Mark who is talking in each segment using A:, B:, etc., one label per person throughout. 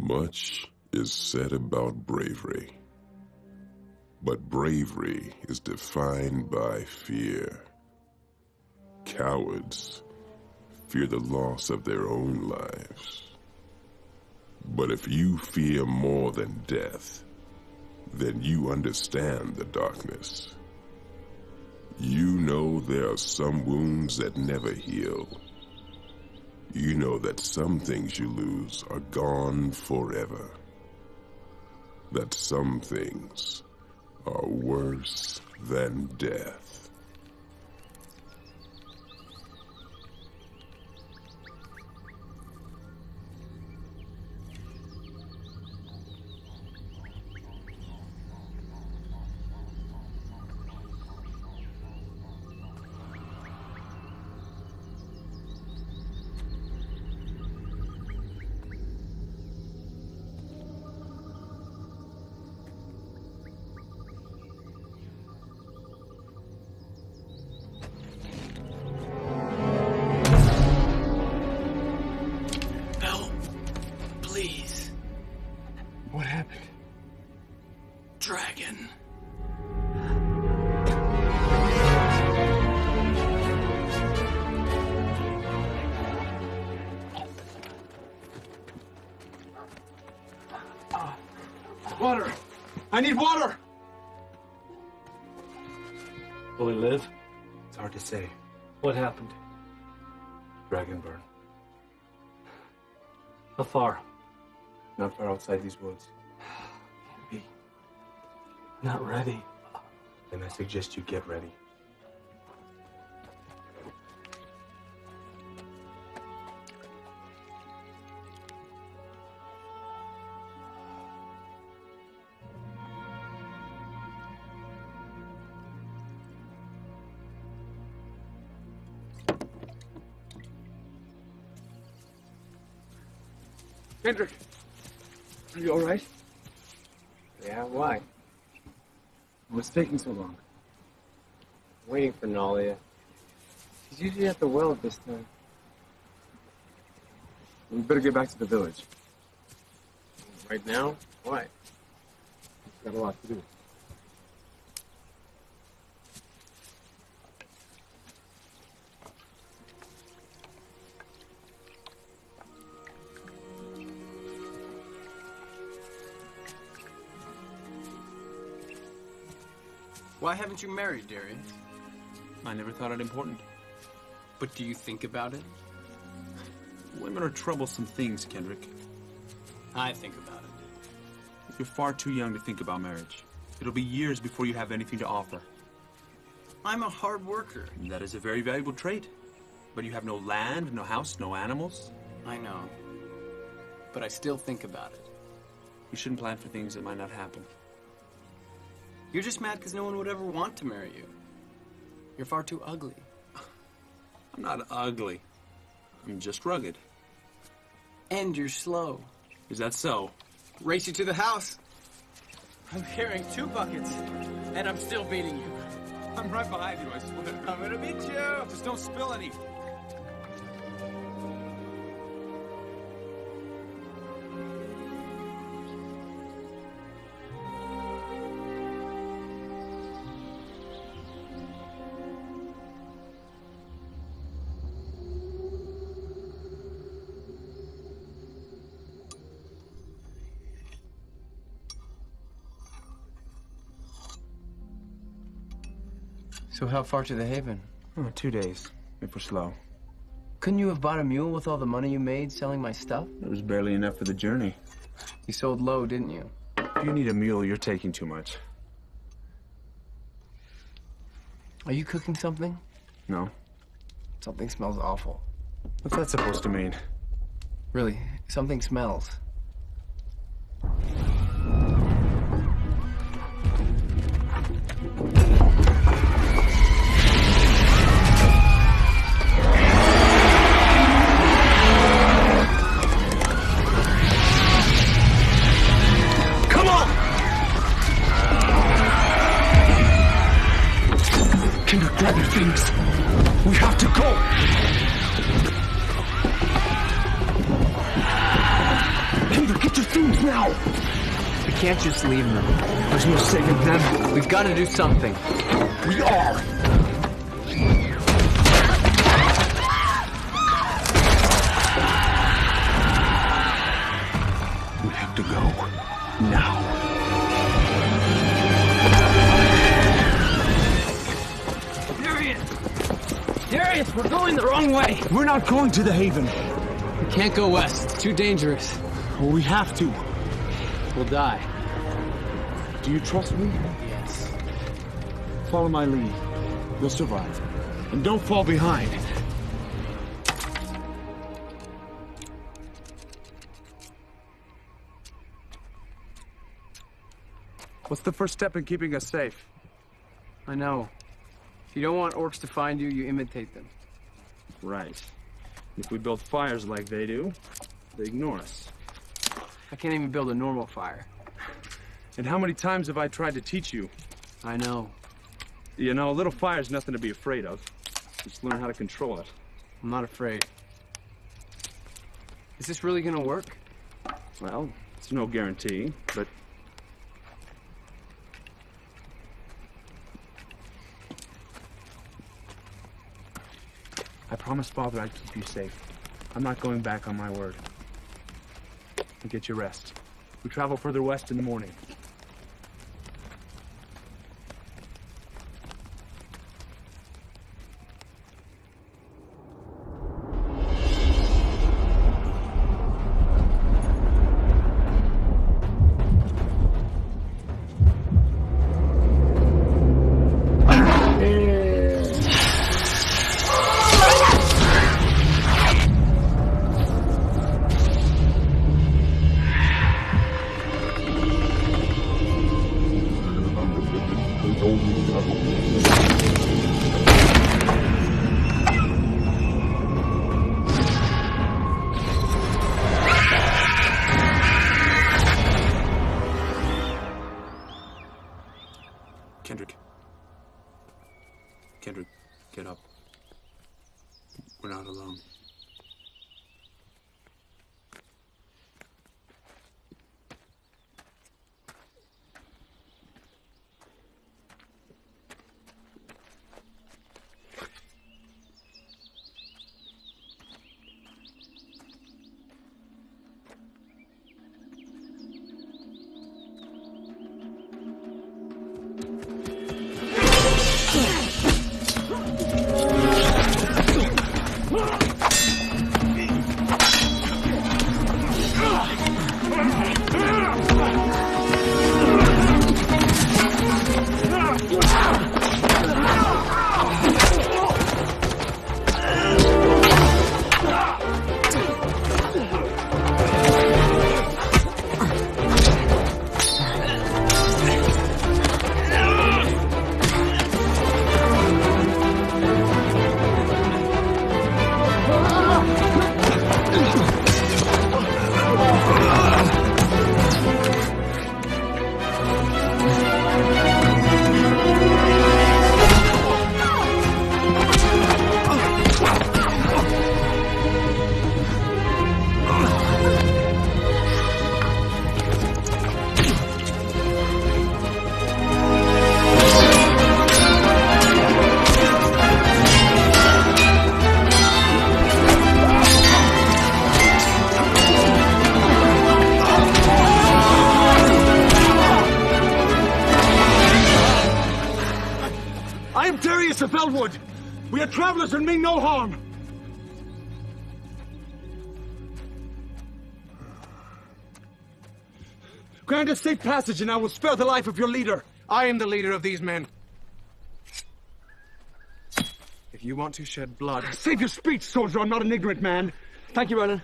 A: Much is said about bravery, but bravery is defined by fear. Cowards fear the loss of their own lives. But if you fear more than death, then you understand the darkness. You know there are some wounds that never heal. You know that some things you lose are gone forever. That some things are worse than death.
B: What happened?
C: Dragon.
B: Water! I need water!
D: Will he live?
B: It's hard to say.
D: What happened?
B: Dragonburn.
D: How far?
B: Not far outside these woods.
D: Can't be. Not ready.
B: Then I suggest you get ready. Kendrick, are you all right?
E: Yeah, why?
B: What's taking so long?
E: I'm waiting for Nalia. She's usually at the well at this time.
B: We better get back to the village.
E: Right now? Why?
B: We've got a lot to do.
C: Why haven't you married, Darius?
F: I never thought it important.
C: But do you think about it?
F: Women are troublesome things, Kendrick.
C: I think about it.
F: You're far too young to think about marriage. It'll be years before you have anything to offer.
C: I'm a hard worker.
F: And that is a very valuable trait. But you have no land, no house, no animals.
C: I know. But I still think about it.
F: You shouldn't plan for things that might not happen.
C: You're just mad because no one would ever want to marry you. You're far too ugly.
F: I'm not ugly. I'm just rugged.
C: And you're slow.
F: Is that so?
C: Race you to the house. I'm carrying 2 buckets, and I'm still beating you.
F: I'm right behind you, I swear.
C: I'm gonna beat you.
F: Just don't spill any.
E: So how far to the haven?
F: Oh, 2 days, if we're slow.
E: Couldn't you have bought a mule with all the money you made selling my stuff?
F: It was barely enough for the journey.
E: You sold low, didn't you?
F: If you need a mule, you're taking too much.
E: Are you cooking something?
F: No?
E: Something smells awful.
F: What's that supposed to mean?
E: Really, something smells.
B: Grab your things. We have to go. Kendra, get your things. Move now!
C: We can't just leave them.
B: There's no saving them.
C: We've got to do something.
B: We are! We have to go. Now.
C: Darius, we're going the wrong way.
B: We're not going to the Haven.
C: We can't go west. It's too dangerous.
B: Well, we have to.
C: We'll die.
B: Do you trust me?
C: Yes.
B: Follow my lead. You'll survive. And don't fall behind.
G: What's the first step in keeping us safe?
C: I know. If you don't want orcs to find you, you imitate them.
G: Right. If we build fires like they do, they ignore us.
C: I can't even build a normal fire.
G: And how many times have I tried to teach you?
C: I know.
G: You know, a little fire's nothing to be afraid of. Just learn how to control it.
C: I'm not afraid. Is this really gonna work?
G: Well, it's no guarantee, but... I promised Father I'd keep you safe. I'm not going back on my word. And get your rest. We travel further west in the morning.
F: Kendrick, get up. We're not alone.
B: I am Darius of Elwood. We are travelers and mean no harm. Grant us safe passage and I will spare the life of your leader.
C: I am the leader of these men. If you want to shed blood...
B: Save your speech, soldier. I'm not an ignorant man.
C: Thank you, Ronan.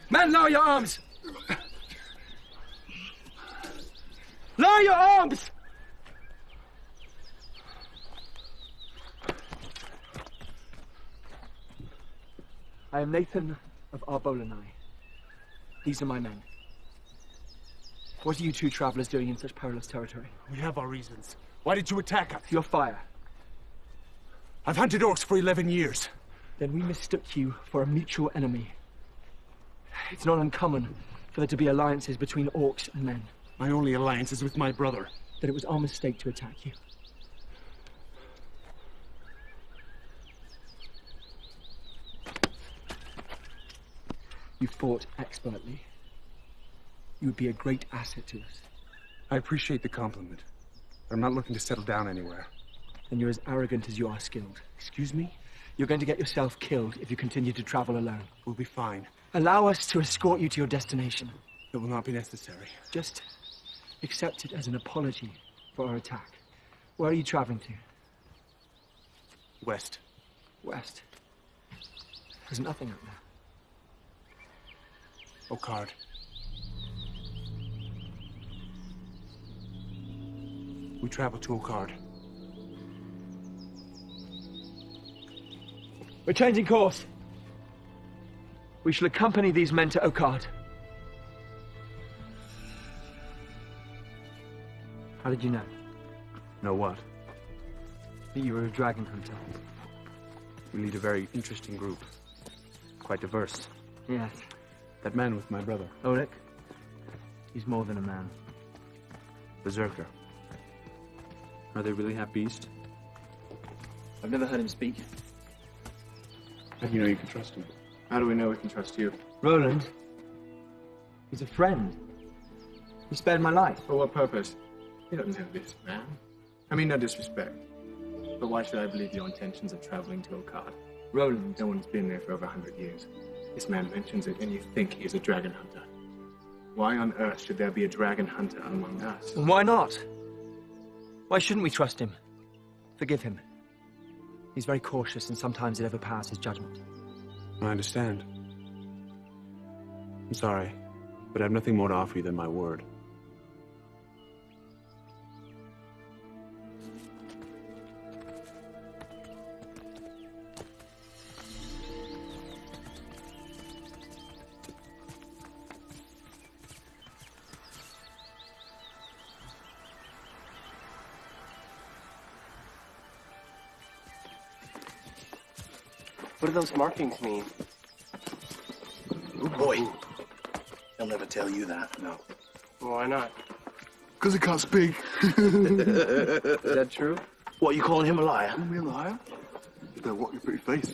B: Men, lower your arms! Lower your arms!
H: I am Nathan of Arbolanai. These are my men. What are you two travelers doing in such perilous territory?
B: We have our reasons. Why did you attack us?
H: Your fire.
B: I've hunted orcs for 11 years.
H: Then we mistook you for a mutual enemy. It's not uncommon for there to be alliances between orcs and men.
G: My only alliance is with my brother.
H: That it was our mistake to attack you. You fought expertly. You would be a great asset to us.
G: I appreciate the compliment, but I'm not looking to settle down anywhere.
H: And you're as arrogant as you are skilled.
G: Excuse me?
H: You're going to get yourself killed if you continue to travel alone.
G: We'll be fine.
H: Allow us to escort you to your destination.
G: It will not be necessary.
H: Just accept it as an apology for our attack. Where are you traveling to?
G: West.
H: West. There's nothing up there.
G: Okard. We travel to Okard.
H: We're changing course. We shall accompany these men to Okard. How did you know?
G: Know what?
H: That you were a dragon hunter.
G: We lead a very interesting group. Quite diverse.
H: Yes.
G: That man with my brother.
H: Ulrich? He's more than a man.
G: Berserker.
F: Are they really half-beast?
C: I've never heard him speak.
G: How do you know you can trust him? How do we know we can trust you?
H: Roland? He's a friend. He spared my life.
G: For what purpose? You don't know this, man. I mean, no disrespect. But why should I believe your intentions of traveling to Okard?
H: Roland.
G: No one's been there for over 100 years. This man mentions it, and you think he is a dragon hunter. Why on earth should there be a dragon hunter among us?
H: And why not? Why shouldn't we trust him? Forgive him. He's very cautious, and sometimes it overpowers his judgment.
G: I understand. I'm sorry, but I have nothing more to offer you than my word.
E: What do those markings mean?
I: Oh boy. They'll never tell you that, no.
E: Why not?
I: Because he can't speak.
E: Is that true?
I: What, you calling him a liar?
J: Call me a liar? You better watch your pretty face.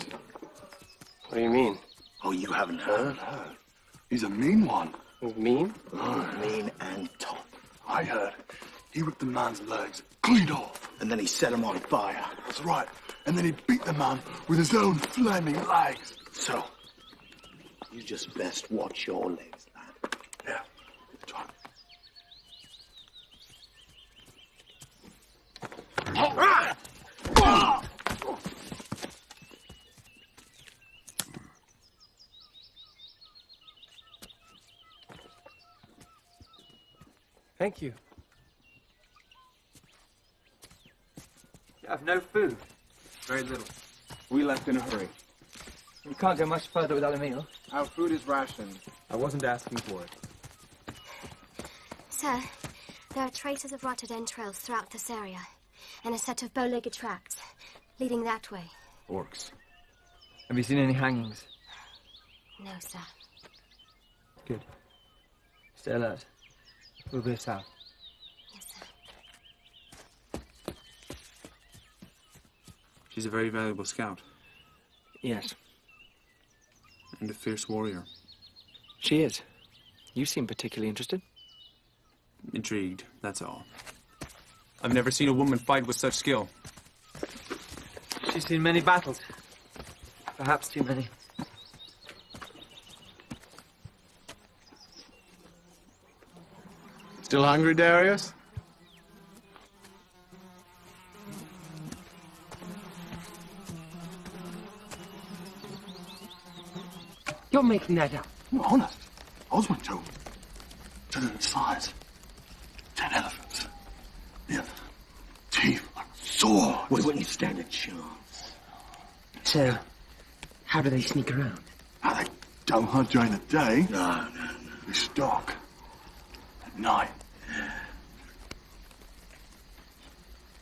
E: What do you mean?
I: Oh, you haven't heard?
J: He's a mean one.
E: He's mean?
I: Mean and tough.
J: I heard. He ripped the man's legs clean off.
I: And then he set him on fire.
J: That's right. And then he beat the man with his own flaming legs.
I: So, you just best watch your legs, lad.
J: Yeah, try.
H: Thank you. You have no food.
F: Very little. We left in a hurry.
H: You can't go much further without a meal.
F: Our food is rationed. I wasn't asking for it.
K: Sir, there are traces of rotted entrails throughout this area, and a set of bow-legged tracks leading that way.
F: Orcs.
H: Have you seen any hangings?
K: No, sir.
H: Good. Stay alert. We'll be south.
K: Yes, sir.
F: She's a very valuable scout.
H: Yes.
F: And a fierce warrior.
H: She is. You seem particularly interested.
F: Intrigued, that's all. I've never seen a woman fight with such skill.
H: She's seen many battles. Perhaps too many.
G: Still hungry, Darius?
H: You're making that up.
J: I'm honest. Osmond told me. Said in size. 10 elephants. Yeah. Teeth like swords.
I: We wouldn't stand a chance.
H: So, how do they sneak around?
J: Now, they don't hunt during the day.
I: No.
J: They stalk. At night.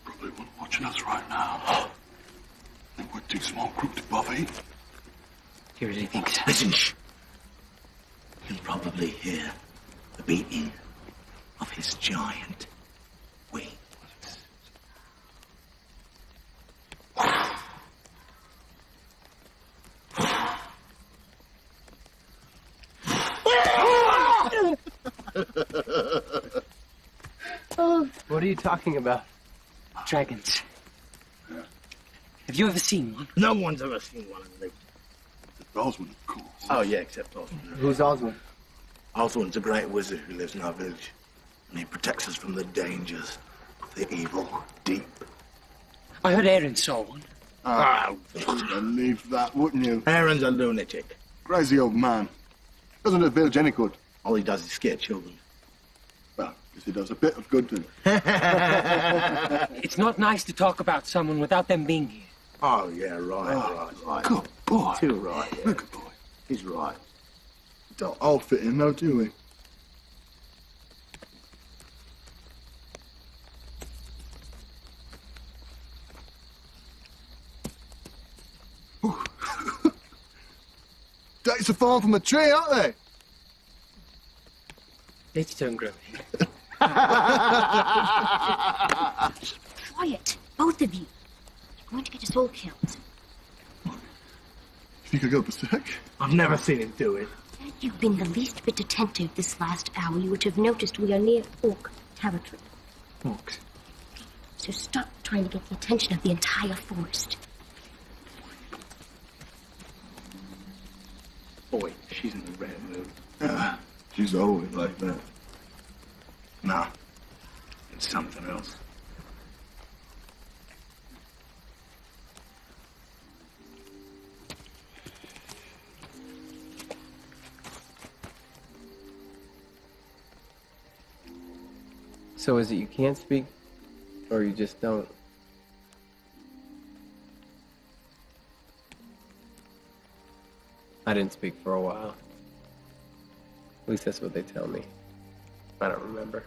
J: Probably one watching us right now. And we're too small group to bother.
H: Do you really think so?
I: Listen, shh. He'll probably hear. The beating of his giant wings.
E: What are you talking about?
H: Dragons. Have you ever seen one?
I: No one's ever seen one of them.
J: Osmond, of course.
I: Oh, yeah, except Osmond.
E: Who's Osmond?
I: Osmond's a great wizard who lives in our village. And he protects us from the dangers of the evil deep.
H: I heard Aaron saw one.
J: You'd believe that, wouldn't you?
I: Aaron's a lunatic.
J: Crazy old man. Doesn't do the village any good.
I: All he does is scare children.
J: Well, guess he does a bit of good too.
H: It's not nice to talk about someone without them being here.
I: Oh, yeah, right.
J: Good boy.
I: Too right, yeah.
J: Good boy.
I: He's right.
J: Don't all fit in, though, do we? Dates are falling from a tree, aren't they?
H: Dates don't grow.
K: Quiet, both of you. You're going to get us all killed.
J: You could go berserk.
I: I've never seen him do it.
K: Had you been the least bit attentive this last hour, you would have noticed we are near Orc territory.
H: Orcs.
K: So stop trying to get the attention of the entire forest.
I: Boy, she's in the rare mood.
J: She's always like that.
I: Nah, it's something else.
E: So is it you can't speak, or you just don't? I didn't speak for a while. At least that's what they tell me. I don't remember.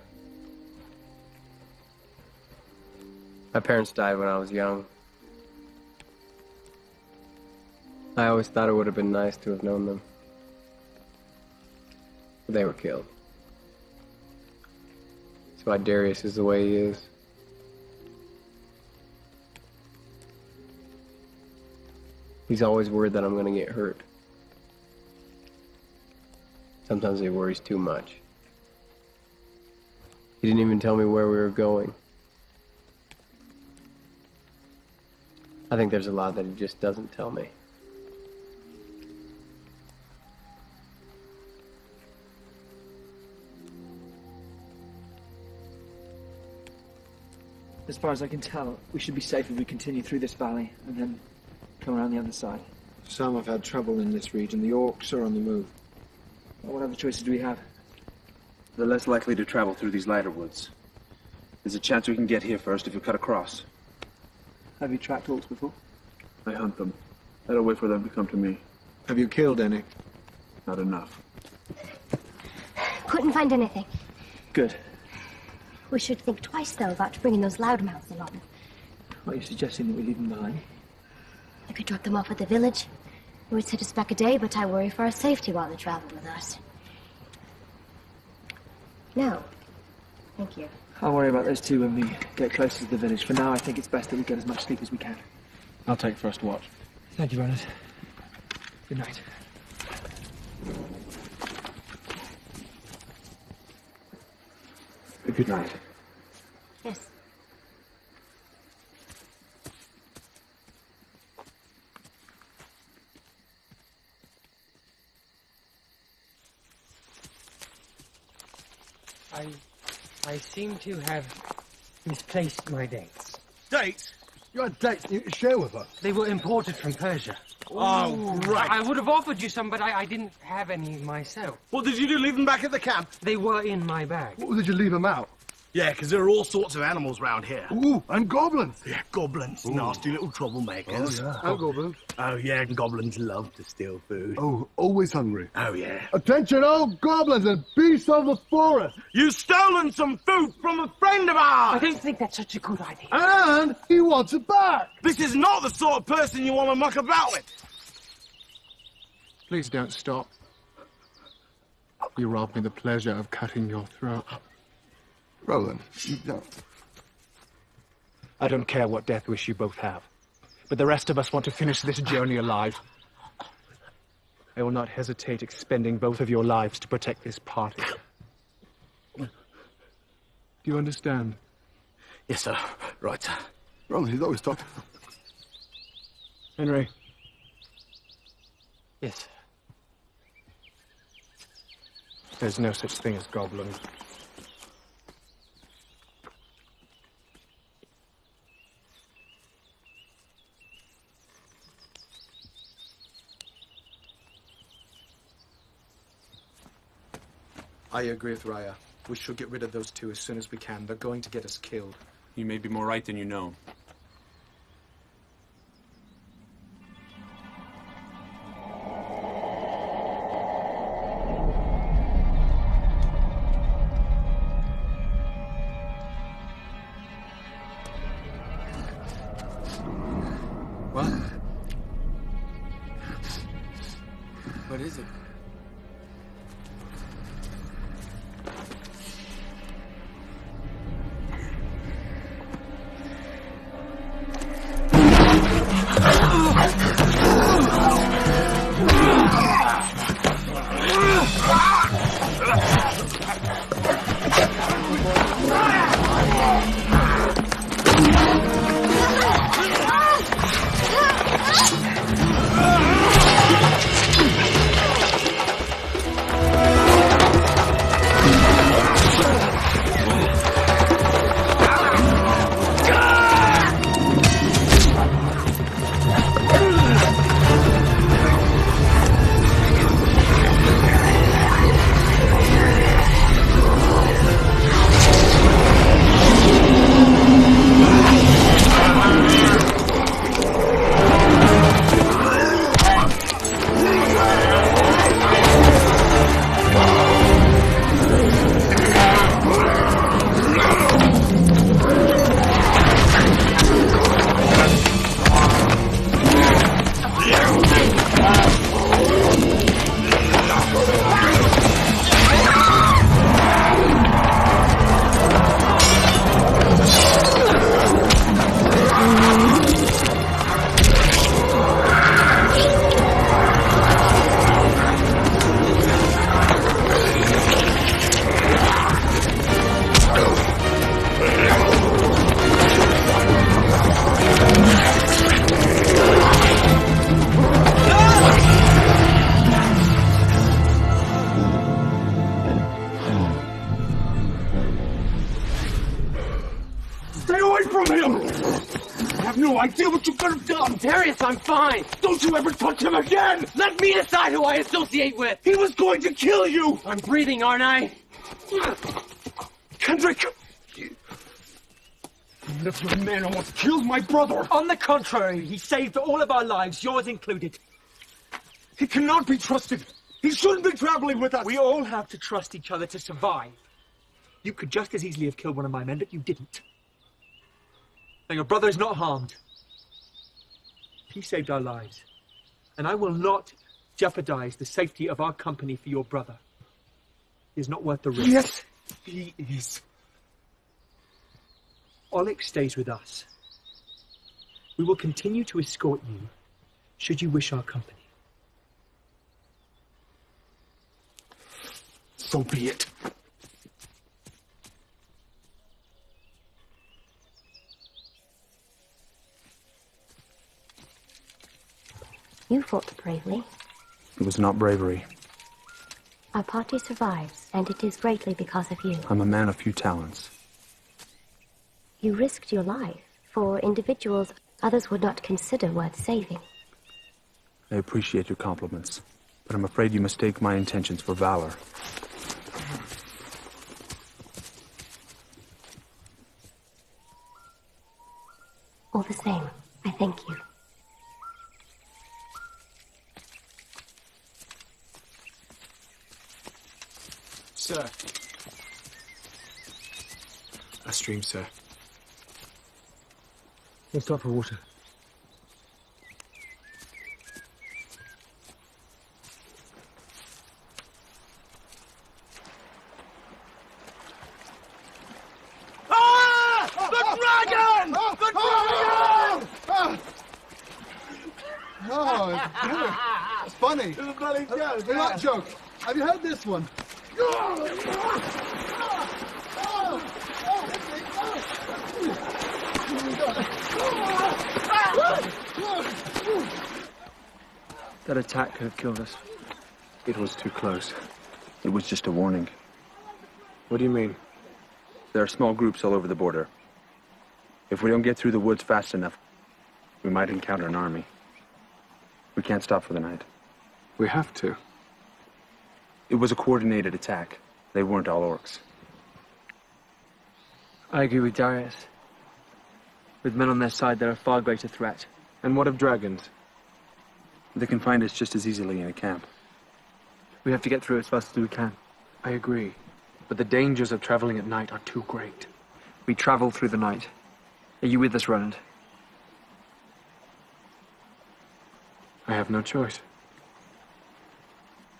E: My parents died when I was young. I always thought it would have been nice to have known them. But they were killed. That's why Darius is the way he is. He's always worried that I'm gonna get hurt. Sometimes he worries too much. He didn't even tell me where we were going. I think there's a lot that he just doesn't tell me.
H: As far as I can tell, we should be safe if we continue through this valley and then come around the other side.
L: Some have had trouble in this region. The orcs are on the move.
H: Well, what other choices do we have?
B: They're less likely to travel through these lighter woods. There's a chance we can get here first if we cut across.
H: Have you tracked orcs before?
B: I hunt them. I don't wait for them to come to me.
L: Have you killed any?
B: Not enough.
K: Couldn't find anything.
H: Good.
K: We should think twice, though, about bringing those loudmouths along.
H: Are you suggesting that we leave them behind?
K: I could drop them off at the village. It would set us back a day, but I worry for our safety while they travel with us. No. Thank you.
H: I'll worry about those two when we get closer to the village. For now, I think it's best that we get as much sleep as we can.
G: I'll take first watch.
H: Thank you, Bernard. Good night.
B: Good night.
K: Yes.
M: I seem to have misplaced my dates.
J: Dates? You had dates you could share with us.
M: They were imported from Persia.
J: Oh, right.
M: I would have offered you some, but I didn't have any myself.
I: What did you do? Leave them back at the camp?
M: They were in my bag.
J: What did you leave them out?
I: Yeah, because there are all sorts of animals round here.
J: Ooh, and goblins.
I: Yeah, goblins. Nasty little troublemakers.
J: Oh, yeah. And goblins.
I: Oh, yeah, and goblins love to steal food.
J: Oh, always hungry.
I: Oh, yeah.
J: Attention, all goblins and beasts of the forest.
I: You've stolen some food from a friend of ours!
M: I don't think that's such a good idea.
J: And he wants it back.
I: This is not the sort of person you want to muck about with.
L: Please don't stop.
N: You robbed me the pleasure of cutting your throat.
J: Roland, you don't.
G: I don't care what death wish you both have, but the rest of us want to finish this journey alive. I will not hesitate expending both of your lives to protect this party. Do you understand?
H: Yes, sir. Right.
J: Roland, he's always talking.
G: Henry.
H: Yes.
G: There's no such thing as goblins.
H: I agree with Raya. We should get rid of those two as soon as we can. They're going to get us killed.
F: You may be more right than you know.
H: What? What is it?
C: Darius, I'm fine! Don't you ever touch him again! Let me decide who I associate with! He was going to kill you! I'm breathing, aren't I? Kendrick! You little man almost killed my brother!
H: On the contrary, he saved all of our lives, yours included.
C: He cannot be trusted! He shouldn't be traveling with us!
H: We all have to trust each other to survive. You could just as easily have killed one of my men, but you didn't. And your brother is not harmed. He saved our lives, and I will not jeopardize the safety of our company for your brother. He is not worth the risk.
C: Yes, he is.
H: Oleg stays with us. We will continue to escort you, should you wish our company.
C: So be it.
K: You fought bravely.
F: It was not bravery.
K: Our party survives, and it is greatly because of you.
F: I'm a man of few talents.
K: You risked your life for individuals others would not consider worth saving.
F: I appreciate your compliments, but I'm afraid you mistake my intentions for valor.
K: All the same, I thank you.
H: Sir. A stream, sir.
G: Let's stop for water.
J: Oh, it's good. It's funny. It's a bloody joke. It's not a joke. Have you heard this one?
B: That attack could have killed us. It was too close. It was just a warning.
G: What do you mean?
B: There are small groups all over the border. If we don't get through the woods fast enough, we might encounter an army. We can't stop for the night.
G: We have to.
B: It was a coordinated attack. They weren't all orcs.
L: I agree with Darius. With men on their side, they're a far greater threat.
G: And what of dragons?
B: They can find us just as easily in a camp.
L: We have to get through as fast as we can.
G: I agree. But the dangers of traveling at night are too great.
L: We travel through the night. Are you with us, Roland?
G: I have no choice.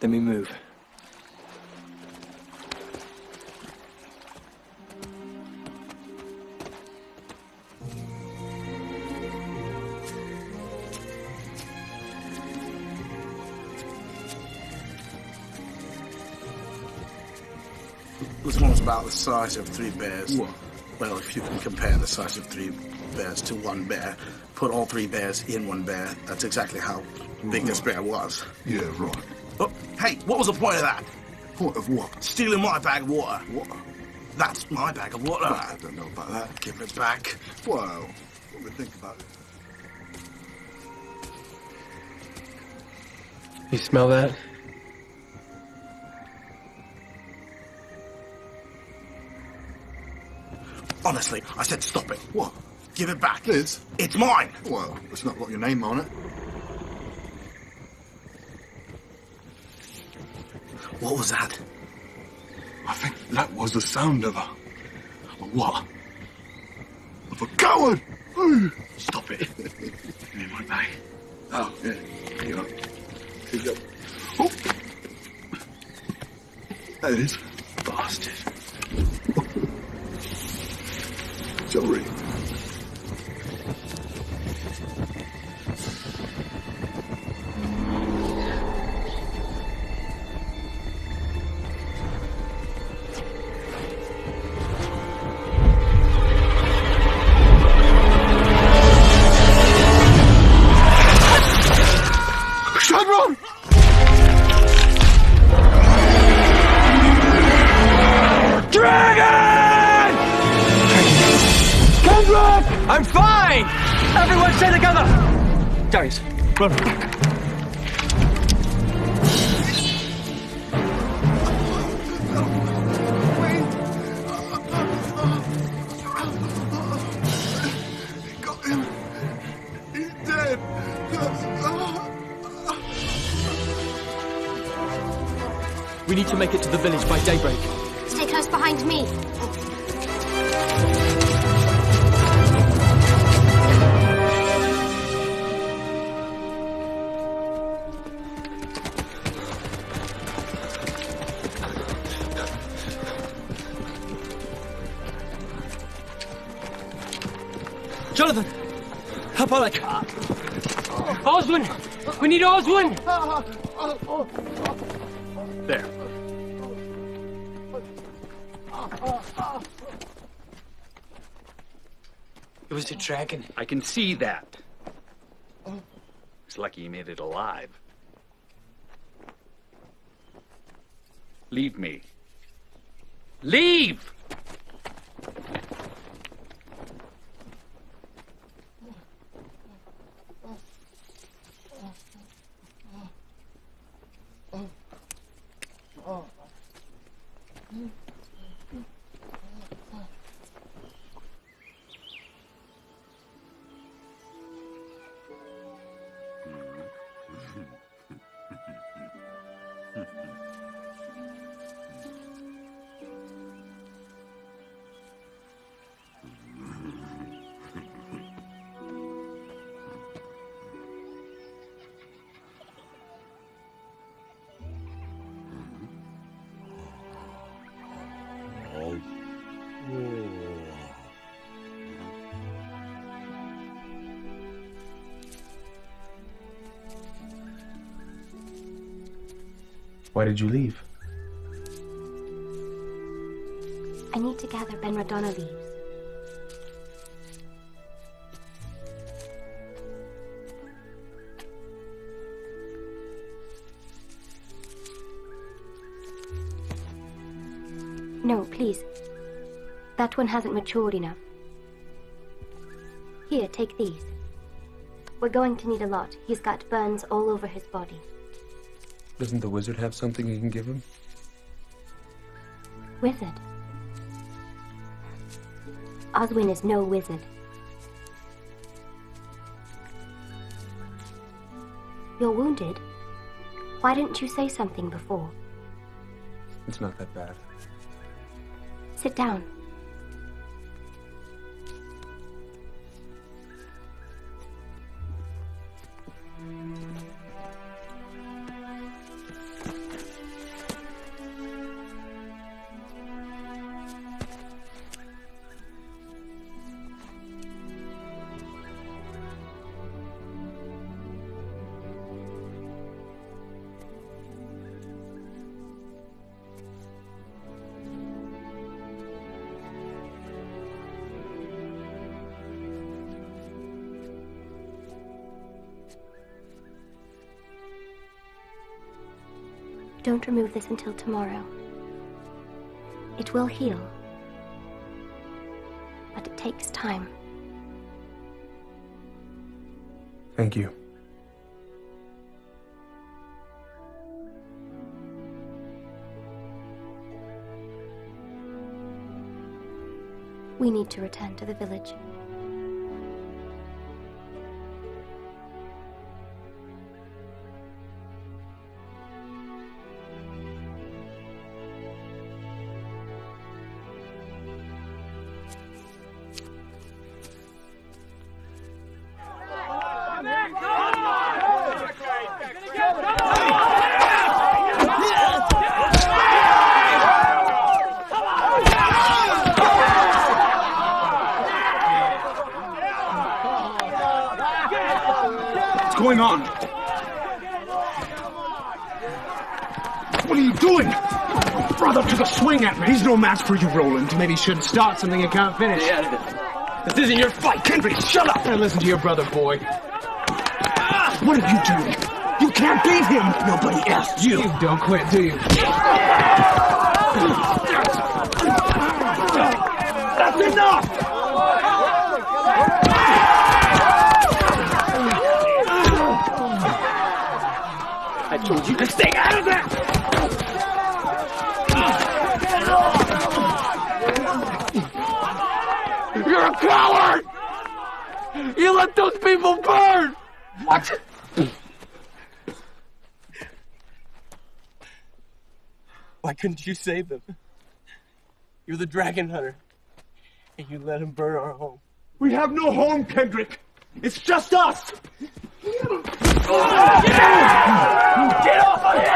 L: Then we move.
I: This one's about the size of 3 bears.
J: What?
I: Well, if you can compare the size of 3 bears to 1 bear, put all 3 bears in 1 bear, that's exactly how big this bear was.
J: Yeah, right.
I: Oh, hey, what was the point of that?
J: Point of what?
I: Stealing my bag of water.
J: What?
I: That's my bag of water.
J: I don't know about that.
I: Give it back.
J: Well, what do we think about it?
E: You smell that?
I: Honestly, I said stop it.
J: What?
I: Give it back.
J: Liz?
I: It's mine.
J: Well, it's not got your name on it.
I: What was that?
J: I think that was the sound of a what? Of a coward!
I: Stop it. Give me my bag.
J: Oh, yeah. Here you go. Here you go. Oh! There it is.
I: Bastard.
J: Sorry. Shadron!
C: Dragon! Kendrick! I'm fine! Everyone stay together!
L: Darius, run.
J: Got him. He's dead.
L: We need to make it to the village by daybreak.
K: Stay close behind me.
C: Jonathan! Help Alec!
M: Oswin! We need Oswin!
G: There.
M: It was a dragon.
O: I can see that. It's lucky he made it alive. Leave me. Leave!
P: Why did you leave?
K: I need to gather Benradonna leaves. No, please. That one hasn't matured enough. Here, take these. We're going to need a lot. He's got burns all over his body.
B: Doesn't the wizard have something you can give him?
K: Wizard? Oswin is no wizard. You're wounded? Why didn't you say something before?
B: It's not that bad.
K: Sit down. Don't remove this until tomorrow. It will heal. But it takes time.
B: Thank you.
K: We need to return to the village.
C: What's going on? What are you doing? Brother took a swing at me. He's no match for you, Roland.
G: Maybe you shouldn't start something you can't finish.
C: Yeah, this isn't your fight, Kendrick. Shut up.
G: Now listen to your brother, boy.
C: What are you doing? You can't beat him. Nobody asked you.
G: You don't quit, do you?
C: That's enough! I told you to stay out of that! You're a coward! You let those people burn! What?
H: Why couldn't you save them? You're the dragon hunter, and you let him burn our home.
C: We have no home, Kendrick. It's just us. Get off of him!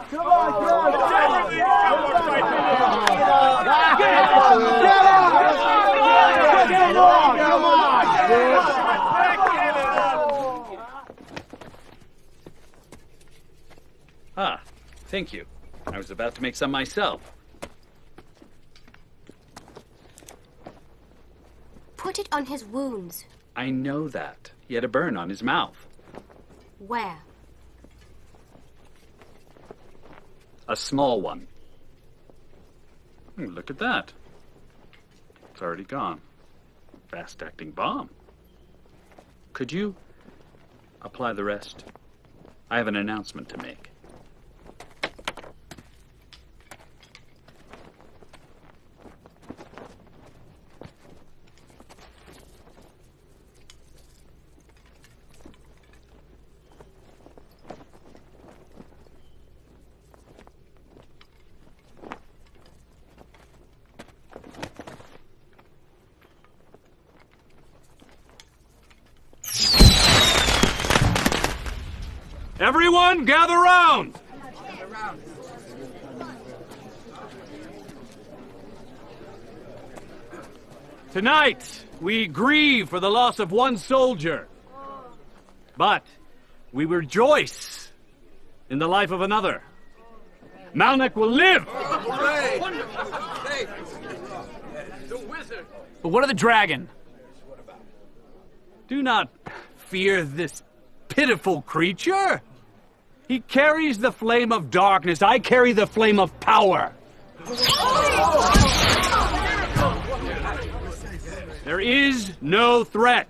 C: Come on!
O: Ah, thank you. I was about to make some myself.
K: Put it on his wounds.
O: I know that. He had a burn on his mouth.
K: Where?
O: A small one. Look at that. It's already gone. Fast-acting bomb. Could you apply the rest? I have an announcement to make.
Q: Everyone, gather round! Tonight, we grieve for the loss of one soldier. But we rejoice in the life of another. Malnek will live!
F: But what of the dragon?
Q: Do not fear this pitiful creature. He carries the flame of darkness. I carry the flame of power. There is no threat.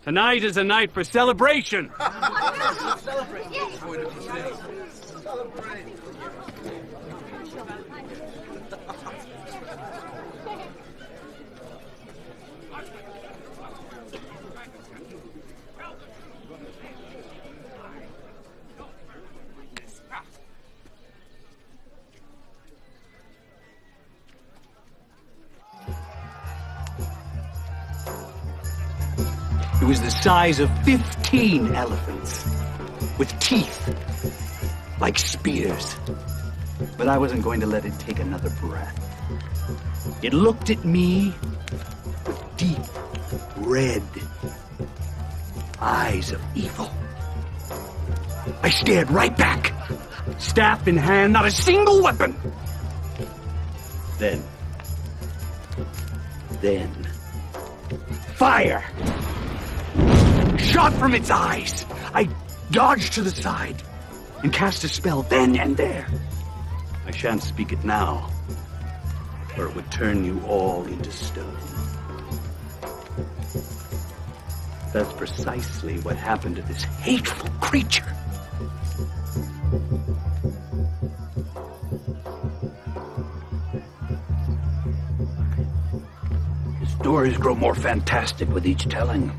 Q: Tonight is a night for celebration.
P: It was the size of 15 elephants, with teeth like spears. But I wasn't going to let it take another breath. It looked at me with deep, red eyes of evil. I stared right back, staff in hand, not a single weapon. Then, fire! Shot from its eyes. I dodged to the side and cast a spell then and there. I shan't speak it now, or it would turn you all into stone. That's precisely what happened to this hateful creature. The stories grow more fantastic with each telling,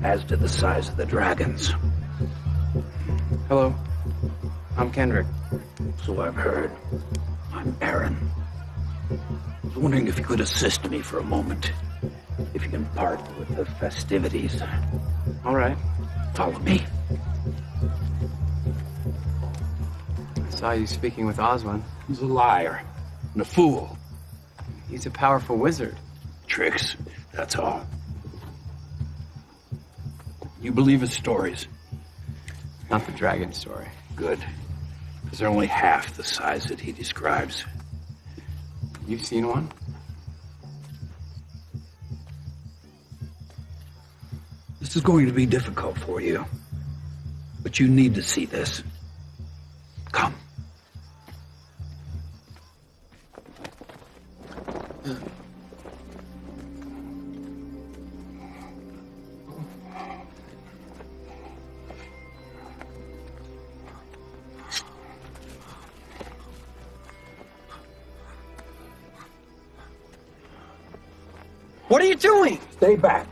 P: as to the size of the dragons.
B: Hello, I'm Kendrick.
P: So I've heard. I'm Aaron. I was wondering if you could assist me for a moment. If you can part with the festivities.
B: All right.
P: Follow me.
E: I saw you speaking with Oswin.
P: He's a liar and a fool.
E: He's a powerful wizard.
P: Tricks, that's all. You believe his stories?
E: Not the dragon story.
P: Good. Because they're only half the size that he describes.
E: You've seen one?
P: This is going to be difficult for you. But you need to see this. Come.
C: What are you doing?
P: Stay back.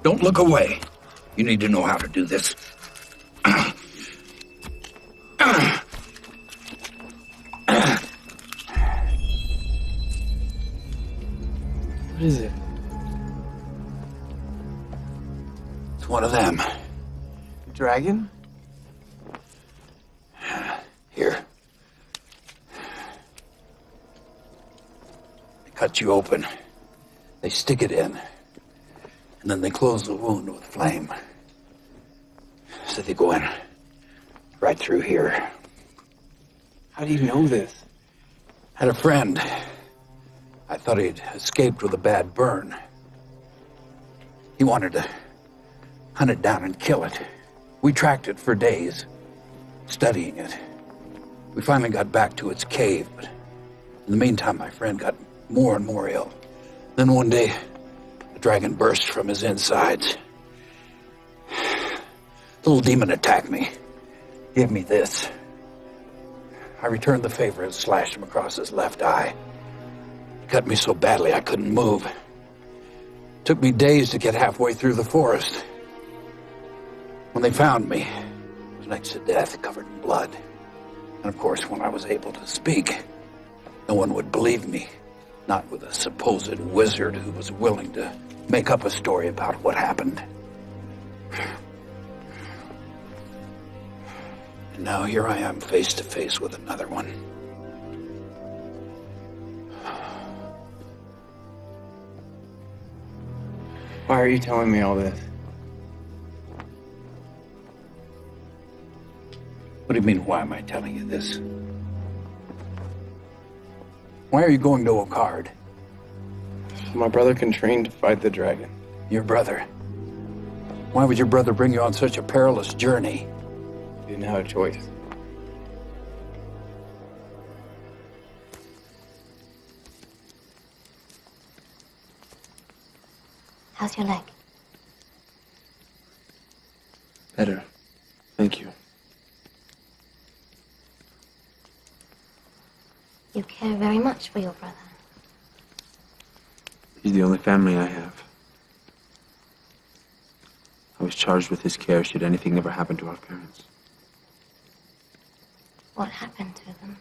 P: Don't look away. You need to know how to do this.
E: What is it?
P: It's one of them.
E: Dragon?
P: Here. They cut you open. They stick it in. And then they close the wound with flame. So they go in right through here.
E: How do you know this?
P: Had a friend. I thought he'd escaped with a bad burn. He wanted to hunt it down and kill it. We tracked it for days, studying it. We finally got back to its cave, but in the meantime, my friend got more and more ill. Then one day, the dragon burst from his insides. The little demon attacked me, gave me this. I returned the favor and slashed him across his left eye. He cut me so badly I couldn't move. Took me days to get halfway through the forest. When they found me, I was next to death, covered in blood. And of course, when I was able to speak, no one would believe me. Not with a supposed wizard who was willing to make up a story about what happened. And now here I am face to face with another one.
E: Why are you telling me all this?
P: What do you mean, why am I telling you this? Why are you going to Okard?
E: My brother can train to fight the dragon.
P: Your brother? Why would your brother bring you on such a perilous journey?
E: He didn't have a choice.
K: How's your leg?
B: Better. Thank you.
K: You care very much for your brother.
B: He's the only family I have. I was charged with his care should anything ever happen to our parents.
K: What happened to them?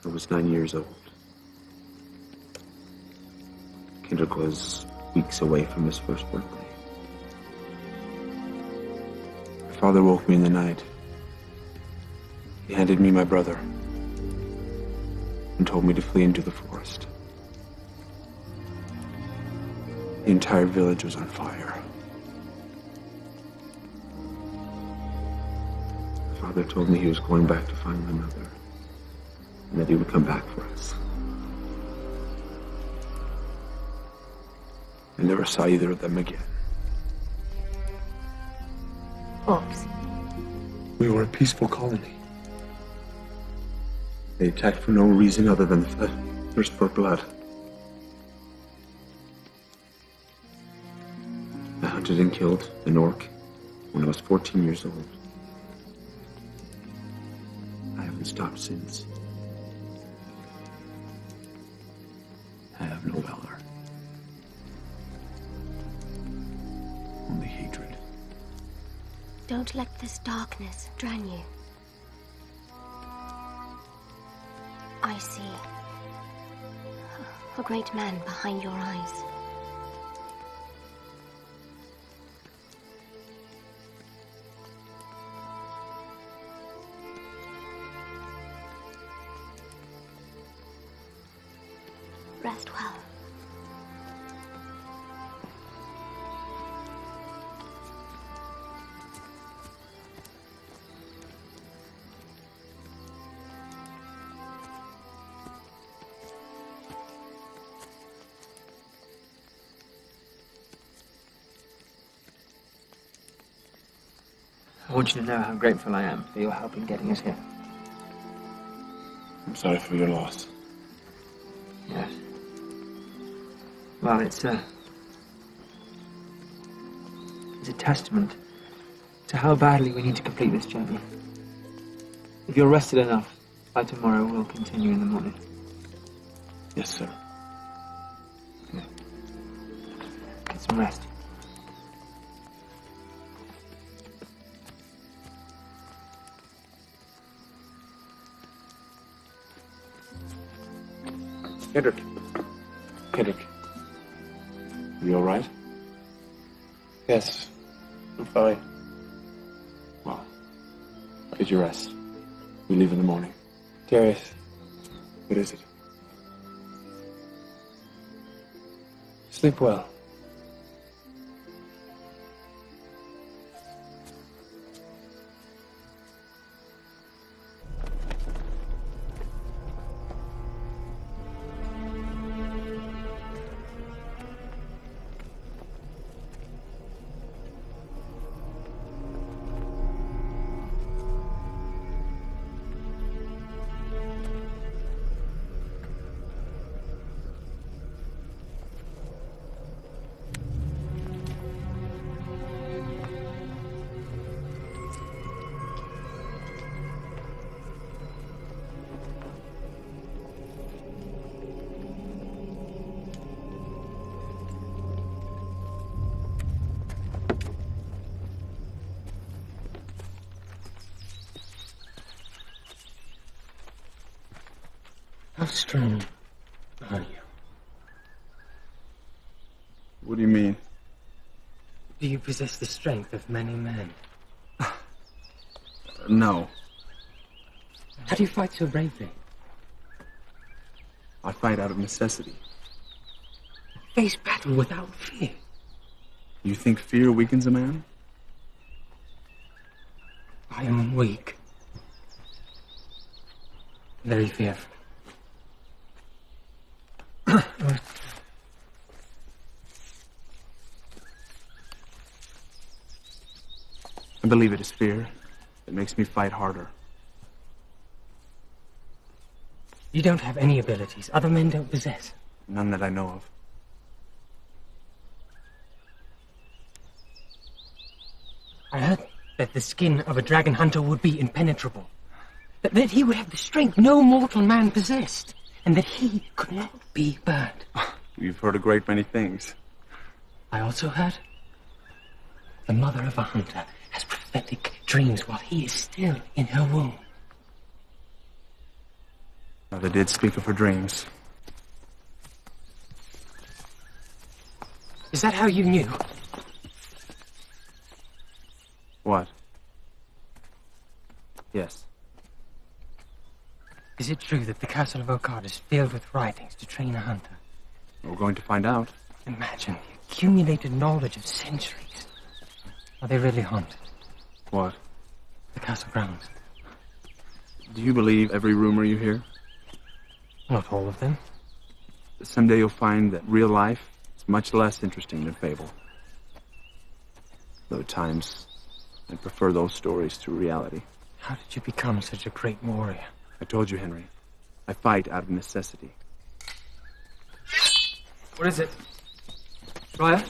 B: I was 9 years old. Kendrick was weeks away from his first birthday. My father woke me in the night. He handed me my brother and told me to flee into the forest. The entire village was on fire. My father told me he was going back to find my mother and that he would come back for us. I never saw either of them again.
K: Oops.
B: We were a peaceful colony. They attacked for no reason other than the thirst for blood. I hunted and killed an orc when I was 14 years old. I haven't stopped since. I have no valor. Only hatred.
K: Don't let this darkness drown you. I see a great man behind your eyes. Rest well.
L: I want you to know how grateful I am for your help in getting us here.
B: I'm sorry for your loss.
L: Yes. Well, it's a testament to how badly we need to complete this journey. If you're rested enough, by tomorrow we'll continue in the morning.
B: Yes, sir.
L: Get some rest.
B: Kendrick. Kendrick. You all right?
E: Yes, I'm fine.
B: Well, get your rest. We leave in the morning.
E: Darius.
B: What is it?
E: Sleep well.
J: How strong are you?
B: What do you mean?
M: Do you possess the strength of many men?
B: No.
M: How do you fight so bravely?
B: I fight out of necessity.
M: Face battle without fear.
B: You think fear weakens a man?
M: I am weak. Very fearful.
B: I believe it is fear that makes me fight harder.
M: You don't have any abilities other men don't possess.
B: None that I know of.
M: I heard that the skin of a dragon hunter would be impenetrable. That he would have the strength no mortal man possessed. And that he could not be burned.
B: You've heard a great many things.
M: I also heard the mother of a hunter has prophetic dreams while he is still in her womb.
B: Mother did speak of her dreams.
M: Is that how you knew?
B: What? Yes.
M: Is it true that the castle of Okard is filled with writings to train a hunter?
B: We're going to find out.
M: Imagine the accumulated knowledge of centuries. Are they really haunted?
B: What?
M: The castle grounds.
B: Do you believe every rumor you hear?
M: Not all of them.
B: Someday you'll find that real life is much less interesting than fable. Though at times, I prefer those stories to reality.
M: How did you become such a great warrior?
B: I told you, Henry. I fight out of necessity.
L: What is it? Raya?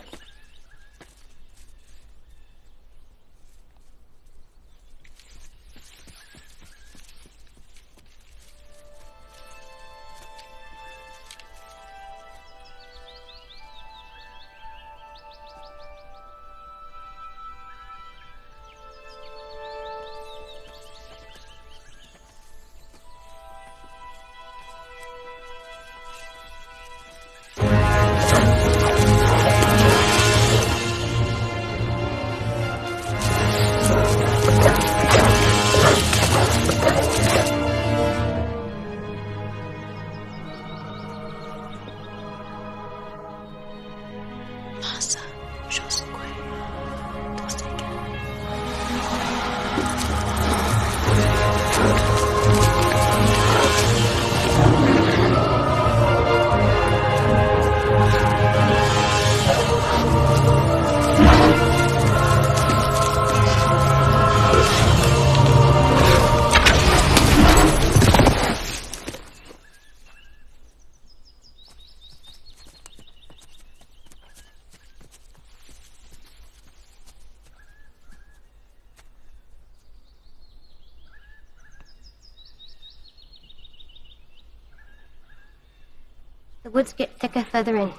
K: The woods get thicker further in.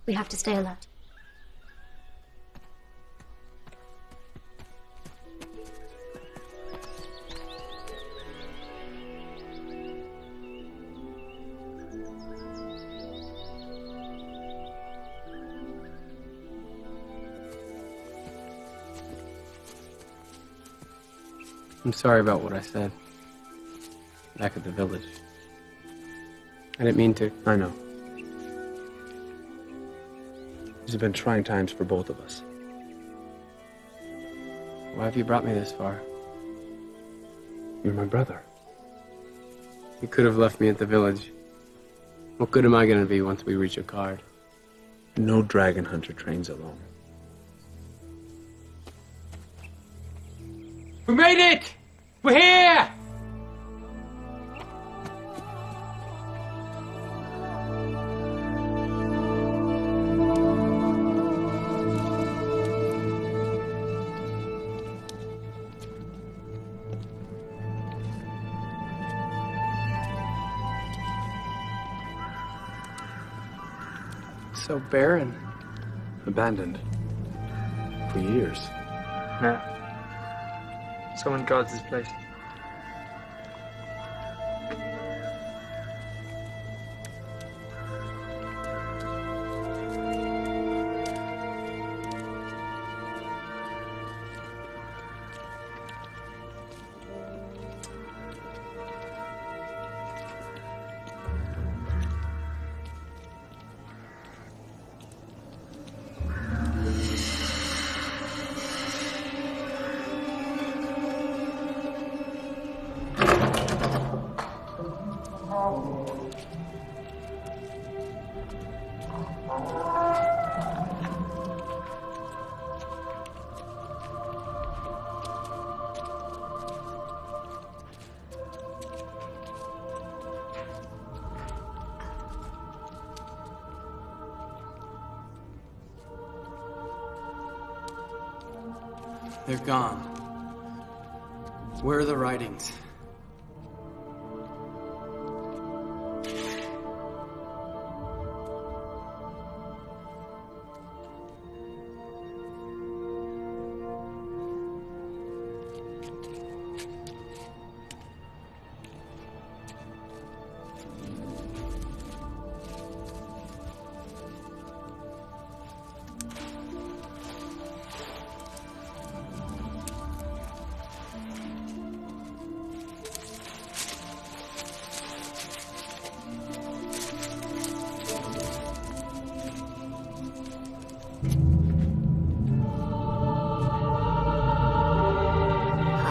K: We have to stay alert.
E: I'm sorry about what I said. Back at the village. I didn't mean to.
B: I know. These have been trying times for both of us.
E: Why have you brought me this far?
B: You're my brother.
E: You could have left me at the village. What good am I going to be once we reach Okard?
B: No dragon hunter trains alone.
M: We made it! We're here!
E: So barren.
B: Abandoned. For years.
L: No. Someone guards this place.
R: They're gone. Where are the writings?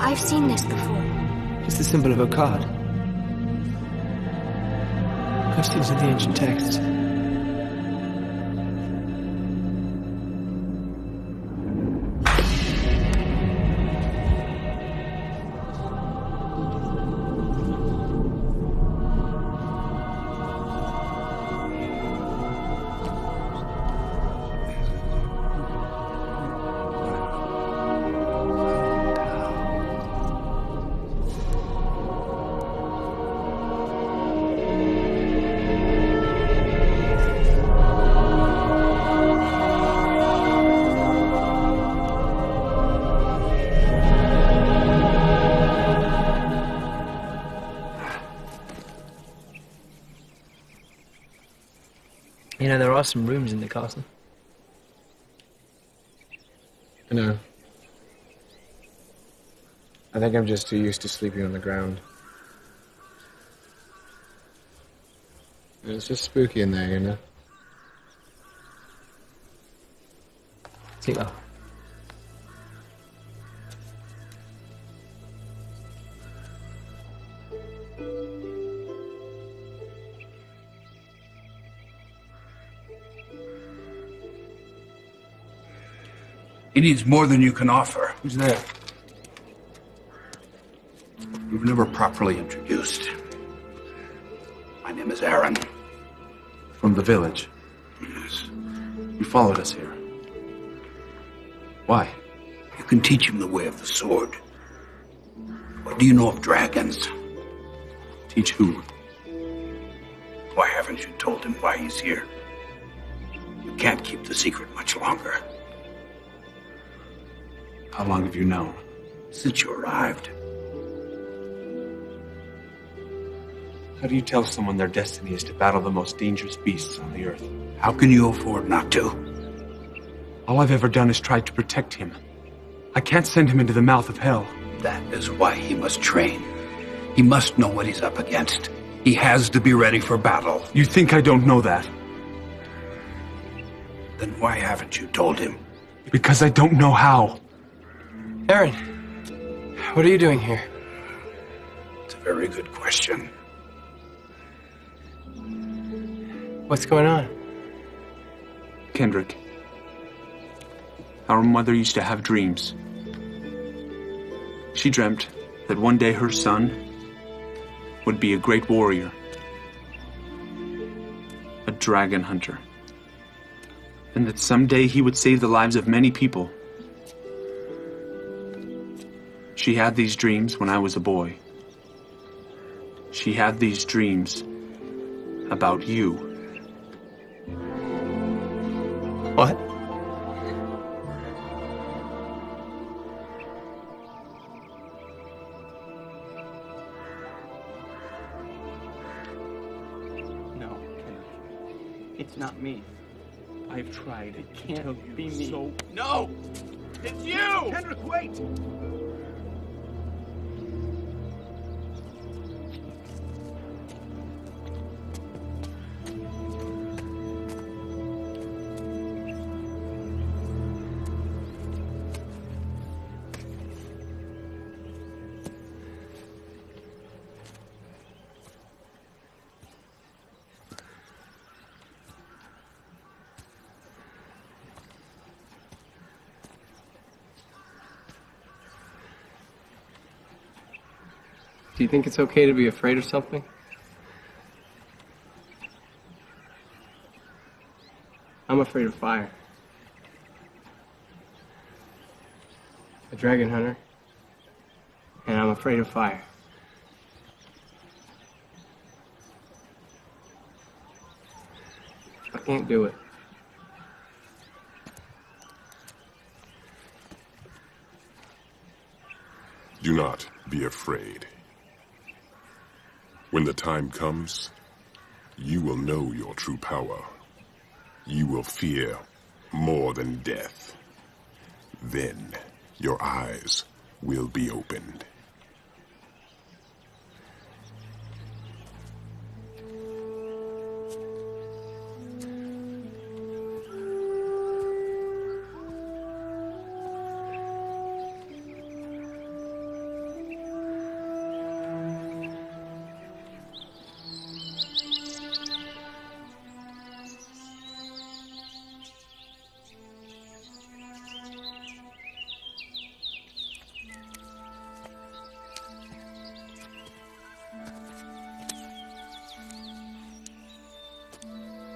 K: I've seen this before.
L: It's the symbol of Okard. Questions in the ancient texts. You know, there are some rooms in the castle.
E: I know. I think I'm just too used to sleeping on the ground. It's just spooky in there, you know?
L: Sleep well.
P: He needs more than you can offer.
E: Who's there?
P: You've never properly introduced. My name is Aaron.
B: From the village?
P: Yes.
B: You followed us here. Why?
P: You can teach him the way of the sword. What do you know of dragons?
B: Teach who?
P: Why haven't you told him why he's here? You can't keep the secret much longer.
B: How long have you known?
P: Since you arrived.
B: How do you tell someone their destiny is to battle the most dangerous beasts on the earth?
P: How can you afford not to?
B: All I've ever done is tried to protect him. I can't send him into the mouth of hell.
P: That is why he must train. He must know what he's up against. He has to be ready for battle.
B: You think I don't know that?
P: Then why haven't you told him?
B: Because I don't know how.
L: Aaron, what are you doing here?
P: It's a very good question.
L: What's going on?
B: Kendrick, our mother used to have dreams. She dreamt that one day her son would be a great warrior, a dragon hunter, and that someday he would save the lives of many people. She had these dreams when I was a boy. She had these dreams about you.
L: What?
C: No, Kendrick. It's not me. I've tried. It can't be me. So... No! It's you! Kendrick, wait!
E: Do you think it's okay to be afraid of something? I'm afraid of fire. A dragon hunter. And I'm afraid of fire. I can't do it.
A: Do not be afraid. When the time comes, you will know your true power. You will fear more than death. Then your eyes will be opened.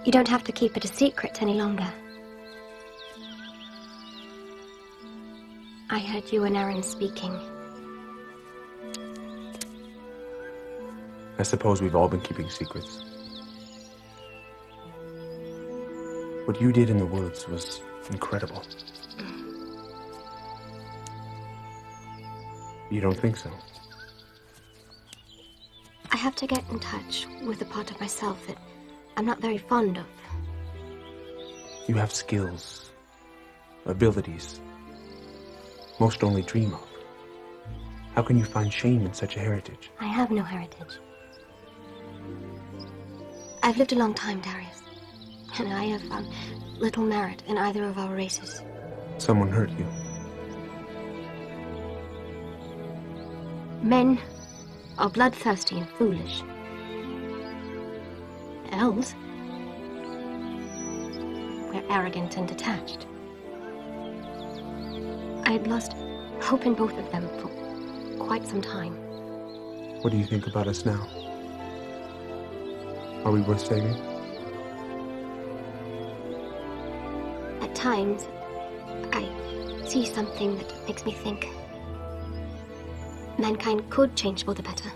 K: You don't have to keep it a secret any longer. I heard you and Aaron speaking.
B: I suppose we've all been keeping secrets. What you did in the woods was incredible. You don't think so?
K: I have to get in touch with a part of myself that I'm not very fond of.
B: You have skills, abilities, most only dream of. How can you find shame in such a heritage?
K: I have no heritage. I've lived a long time, Darius, and I have found little merit in either of our races.
B: Someone hurt you.
K: Men are bloodthirsty and foolish. Elves, we're arrogant and detached. I had lost hope in both of them for quite some time.
B: What do you think about us now? Are we worth saving?
K: At times, I see something that makes me think mankind could change for the better.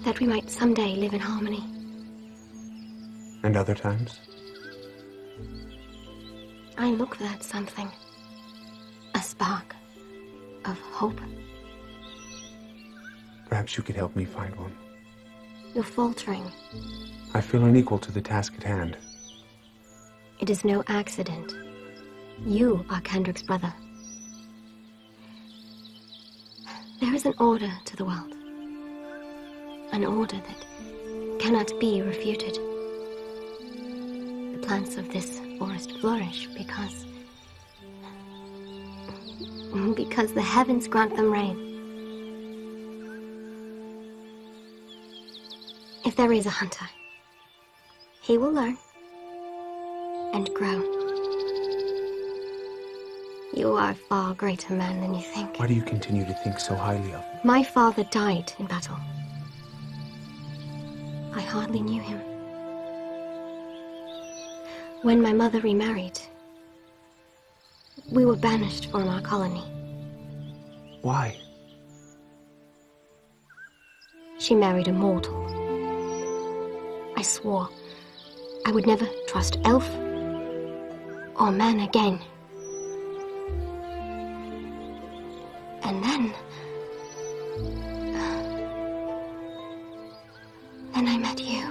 K: That we might someday live in harmony.
B: And other times?
K: I look for that something. A spark of hope.
B: Perhaps you could help me find one.
K: You're faltering.
B: I feel unequal to the task at hand.
K: It is no accident. You are Kendrick's brother. There is an order to the world. An order that cannot be refuted. The plants of this forest flourish because the heavens grant them rain. If there is a hunter, he will learn and grow. You are a far greater man than you think.
B: Why do you continue to think so highly of me?
K: My father died in battle. I hardly knew him. When my mother remarried, we were banished from our colony.
B: Why?
K: She married a mortal. I swore I would never trust elf or man again. And then I met you.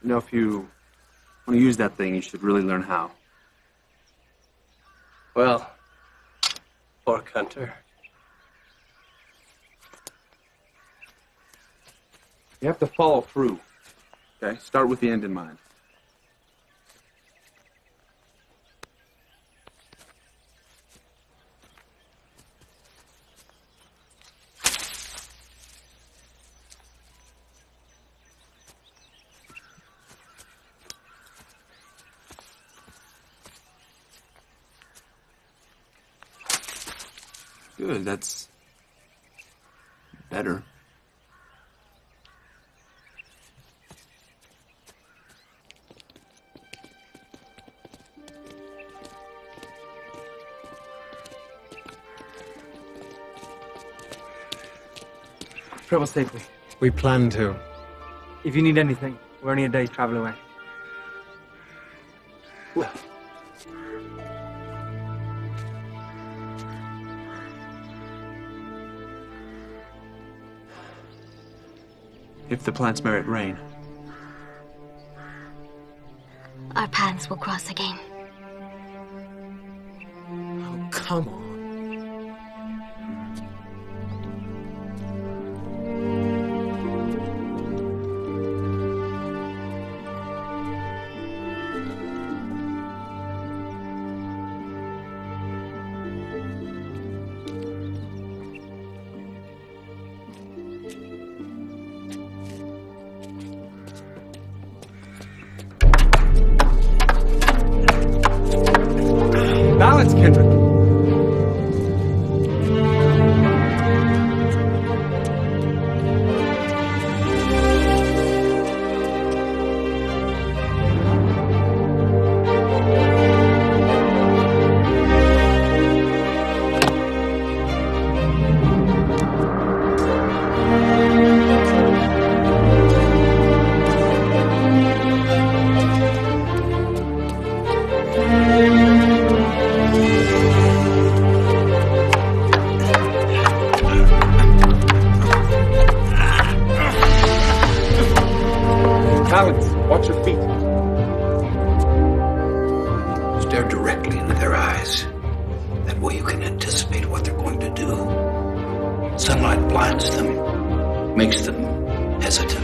B: You know, if you want to use that thing, you should really learn how.
E: Well, Orc Hunter.
B: You have to follow through. Okay? Start with the end in mind.
F: Good, that's better.
L: Travel safely.
G: We plan to.
L: If you need anything, we're only a day's travel away.
F: If the plants merit rain.
K: Our paths will cross again.
R: Oh, come on.
B: Balance, Kendrick. Balance. Watch your feet.
P: Stare directly into their eyes. That way you can anticipate what they're going to do. Sunlight blinds them, makes them hesitant.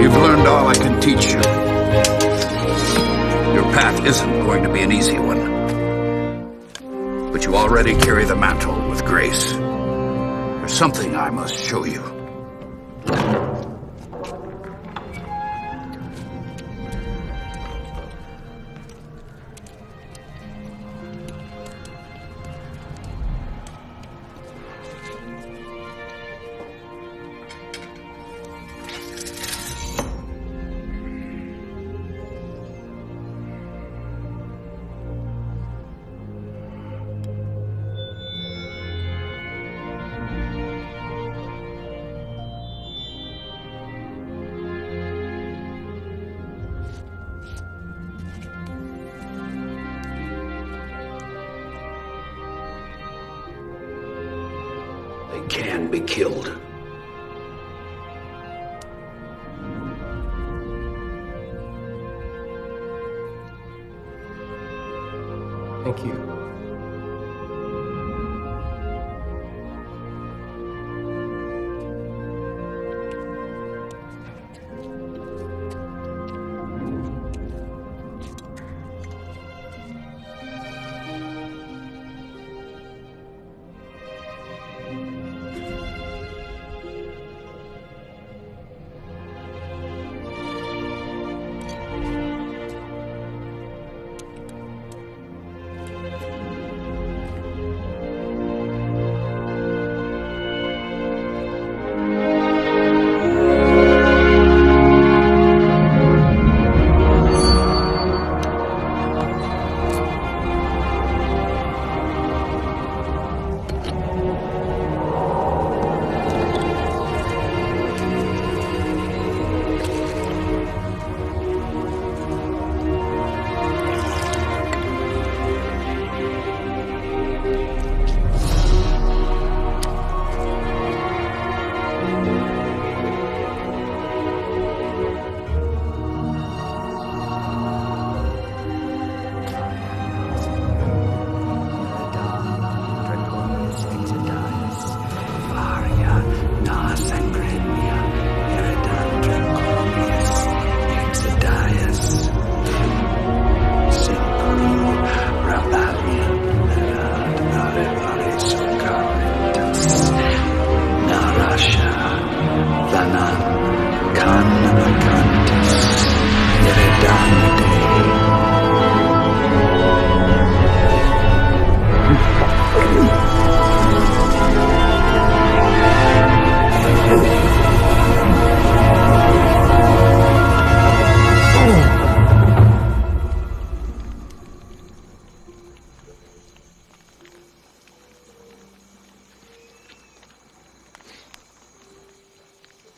P: You've learned all I can teach you. Your path isn't going to be an easy one. But you already carry the mantle with grace. There's something I must show you. They can be killed.
E: Thank you.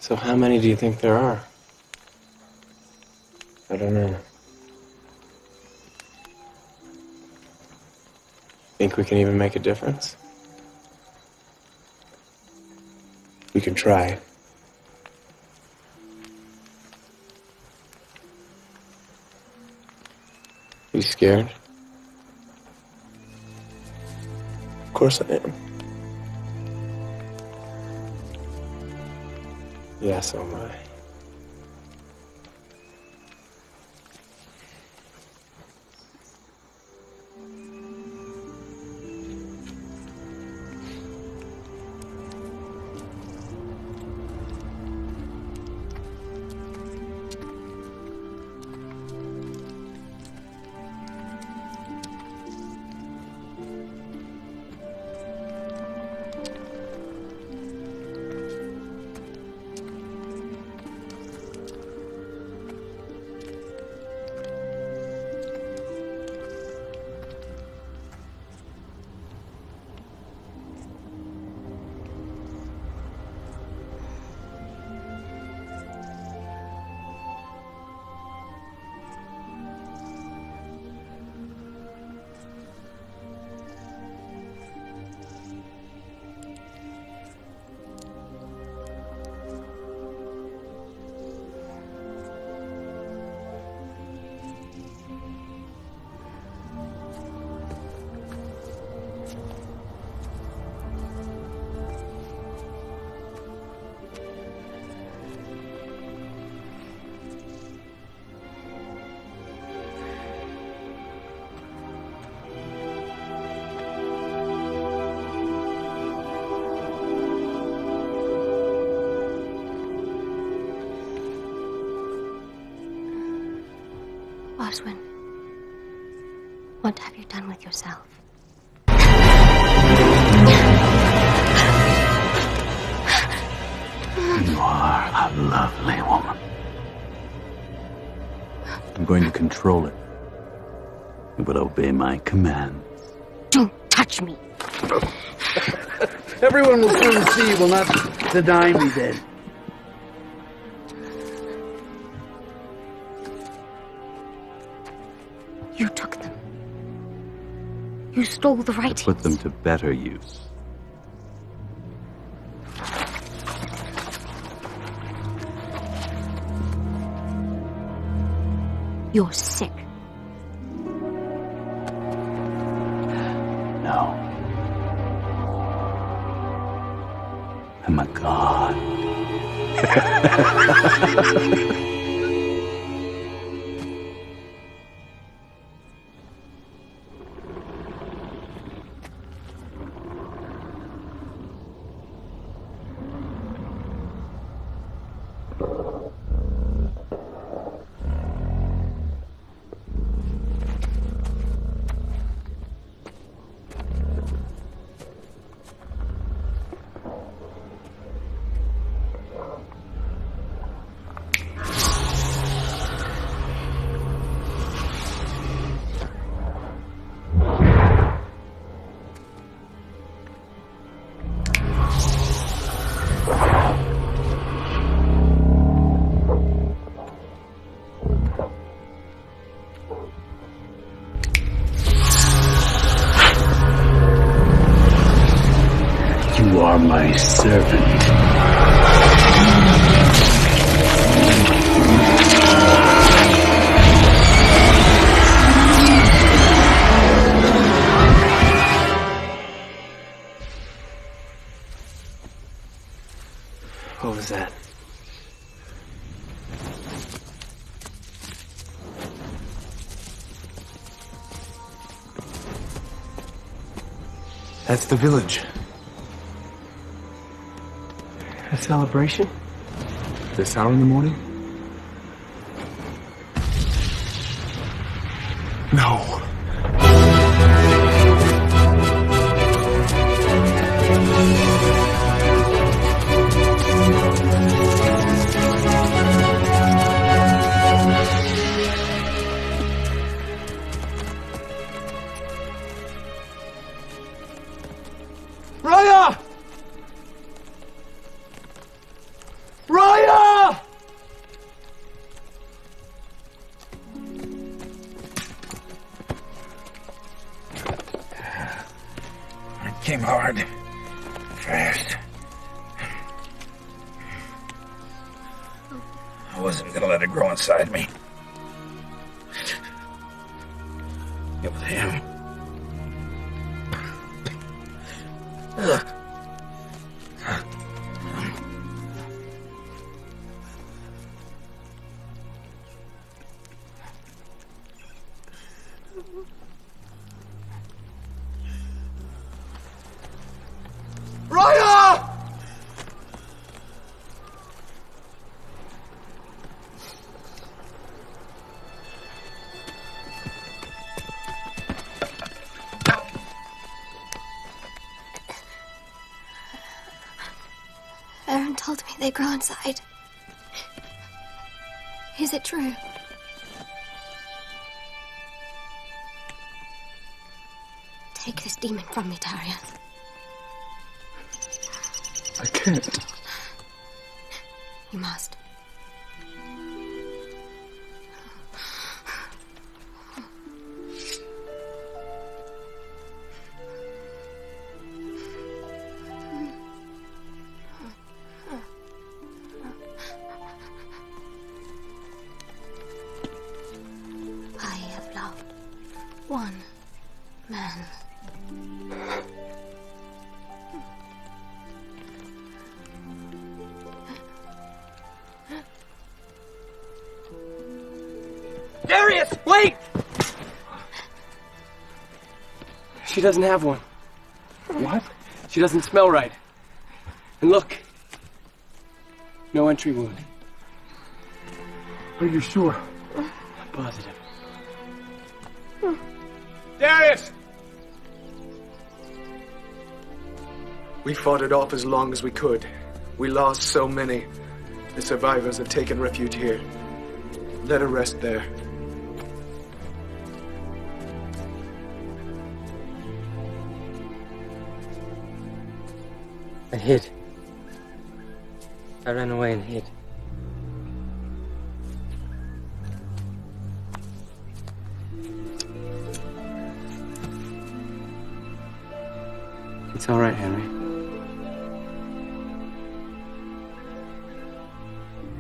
E: So how many do you think there are? I don't know. Think we can even make a difference? We can try. You scared? Of course I am. Yeah, so am I.
K: Oswin, what have you done with yourself?
J: You are a lovely woman. I'm going to control it. You will obey my commands.
K: Don't touch me.
I: Everyone will soon see you will not deny me then.
K: You took them. You stole the writings.
J: Put them to better use.
K: You're sick.
J: No. I'm a god. You are my servant.
E: What was that? That's the village. A celebration? This hour in the morning? No.
I: Raya! Raya!
P: fast. I wasn't gonna let it grow inside me. It was him. Ugh.
H: Raya!
K: Aaron told me they grow inside. Is it true? Take this demon from me, Tarion.
N: I can't.
K: You must. I have loved one man.
M: Darius, wait! She doesn't have one.
N: What?
M: She doesn't smell right. And look. No entry wound.
N: Are you sure?
M: Positive.
G: Darius! We fought it off as long as we could. We lost so many. The survivors have taken refuge here. Let her rest there.
E: I hid. I ran away and hid. It's all right, Henry.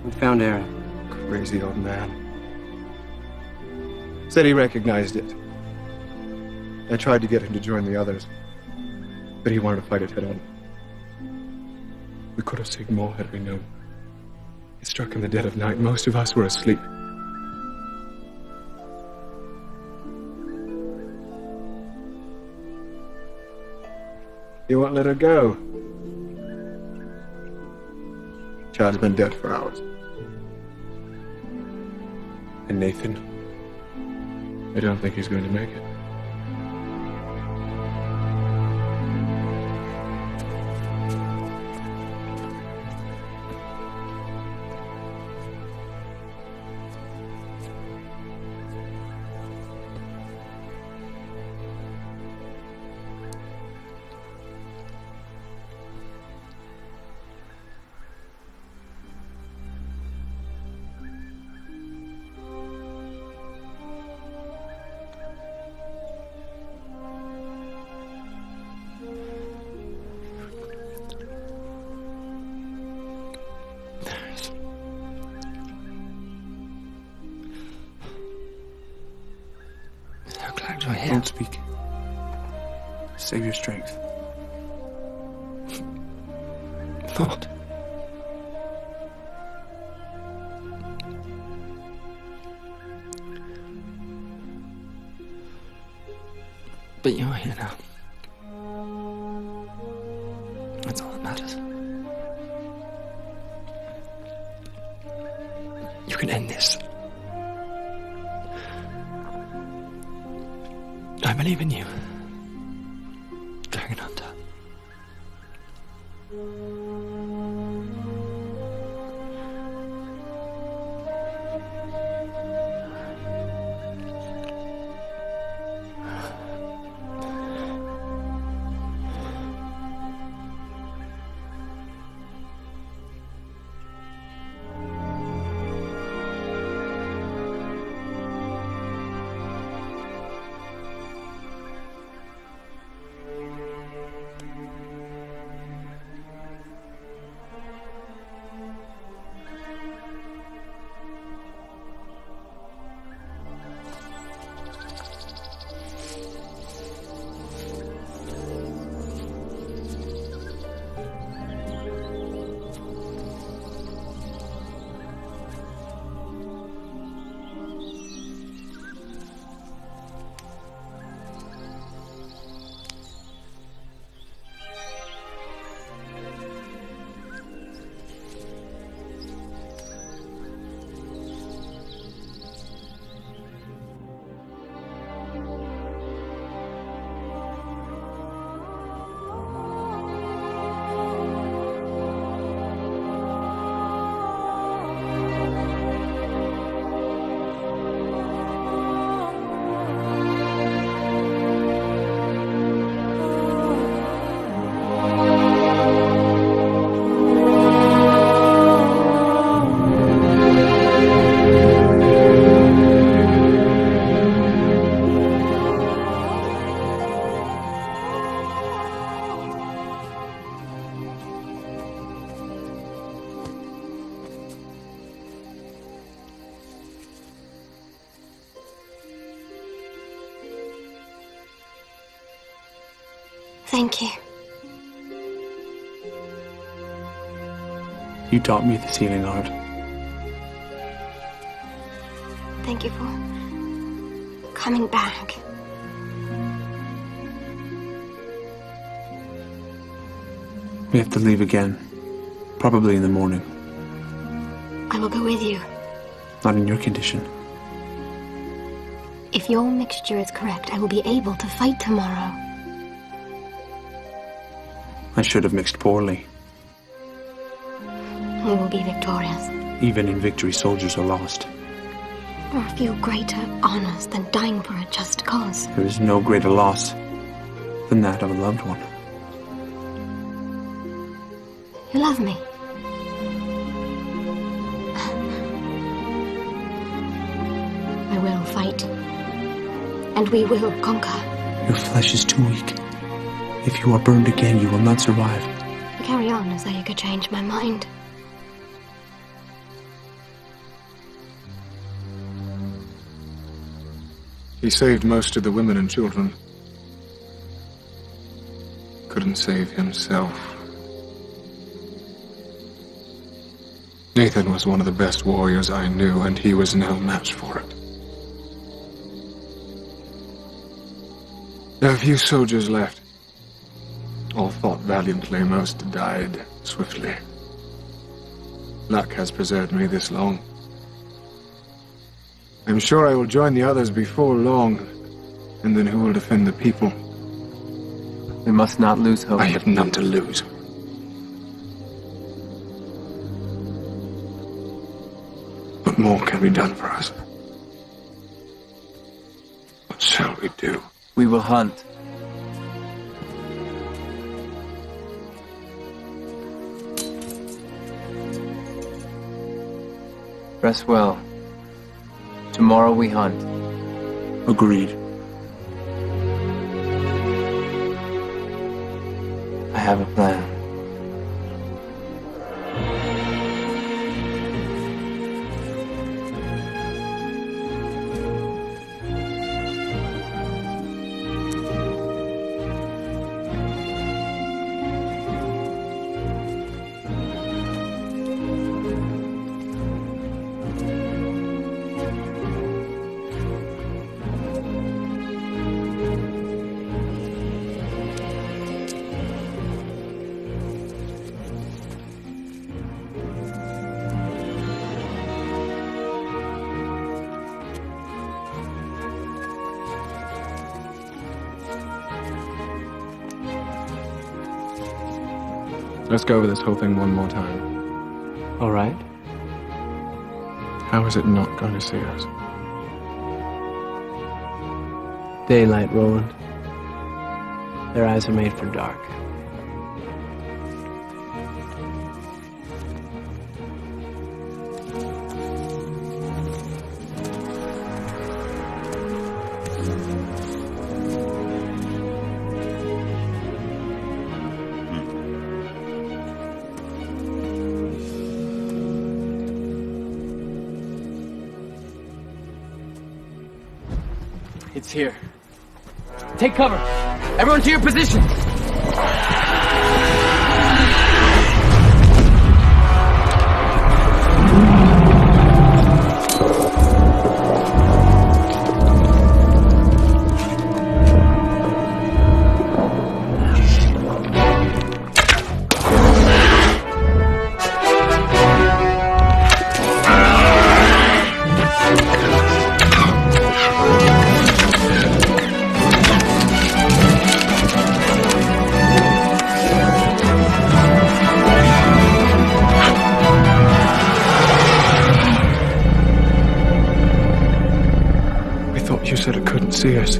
E: We found Aaron.
G: Crazy old man. Said he recognized it. I tried to get him to join the others, but he wanted to fight it head on. We could have saved more had we known. It struck in the dead of night. Most of us were asleep. You won't let her go. Chad's been dead for hours. And Nathan, I don't think he's going to make it.
B: Don't speak. Save your strength.
G: Not.
R: But you're here now. That's all that matters. You can end this. I believe in you, Dragon Hunter.
K: Thank you.
B: You taught me the sealing art.
K: Thank you for coming back.
B: We have to leave again. Probably in the morning.
K: I will go with you.
B: Not in your condition.
K: If your mixture is correct, I will be able to fight tomorrow.
B: I should have mixed poorly.
K: We will be victorious.
B: Even in victory, soldiers are lost.
K: There are few greater honors than dying for a just cause.
B: There is no greater loss than that of a loved one.
K: You love me. I will fight. And we will conquer.
B: Your flesh is too weak. If you are burned again, you will not survive.
K: You carry on as though you could change my mind.
G: He saved most of the women and children. Couldn't save himself. Nathan was one of the best warriors I knew, and he was no match for it. There are few soldiers left. All fought valiantly, most died swiftly. Luck has preserved me this long. I'm sure I will join the others before long, and then who will defend the people?
E: We must not lose hope.
G: I have none to lose. What more can be done for us? What shall we do?
E: We will hunt. Rest well. Tomorrow we hunt.
B: Agreed.
E: I have a plan.
G: Let's go over this whole thing one more time.
E: All right.
G: How is it not going to see us?
E: Daylight, Roland. Their eyes are made for dark. It's here. Take cover. Everyone to your positions.
G: You said it couldn't see us.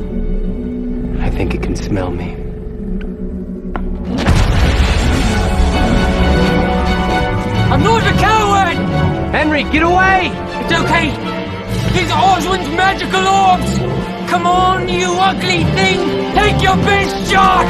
E: I think it can smell me.
M: I'm not a coward!
E: Henry, get away!
M: It's okay. These are Oswin's magical orbs! Come on, you ugly thing! Take your best shot!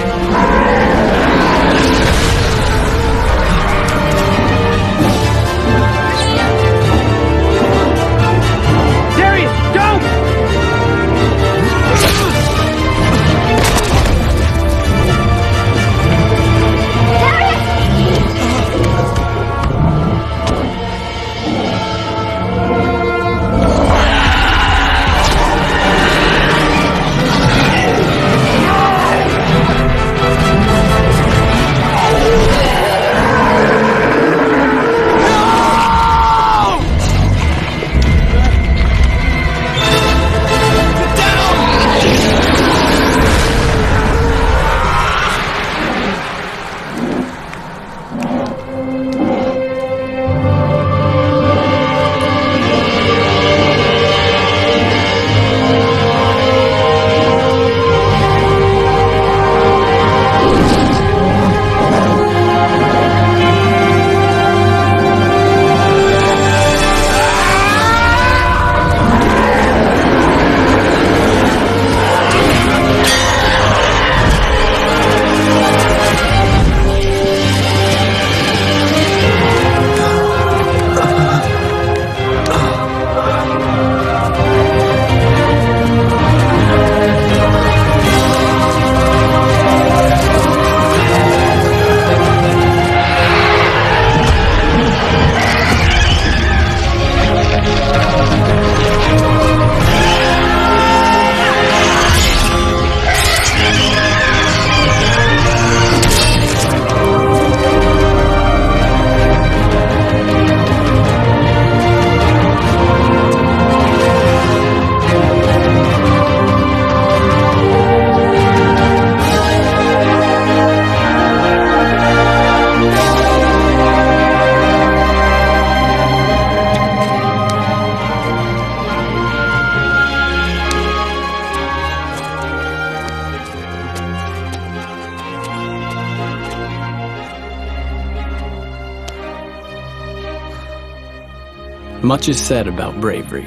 E: Much is said about bravery.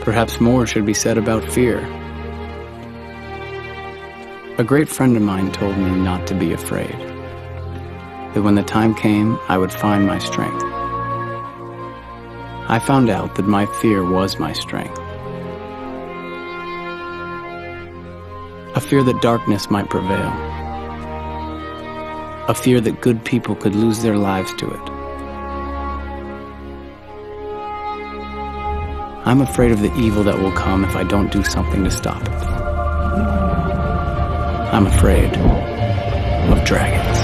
E: Perhaps more should be said about fear. A great friend of mine told me not to be afraid, that when the time came, I would find my strength. I found out that my fear was my strength. A fear that darkness might prevail. A fear that good people could lose their lives to it. I'm afraid of the evil that will come if I don't do something to stop it. I'm afraid of dragons.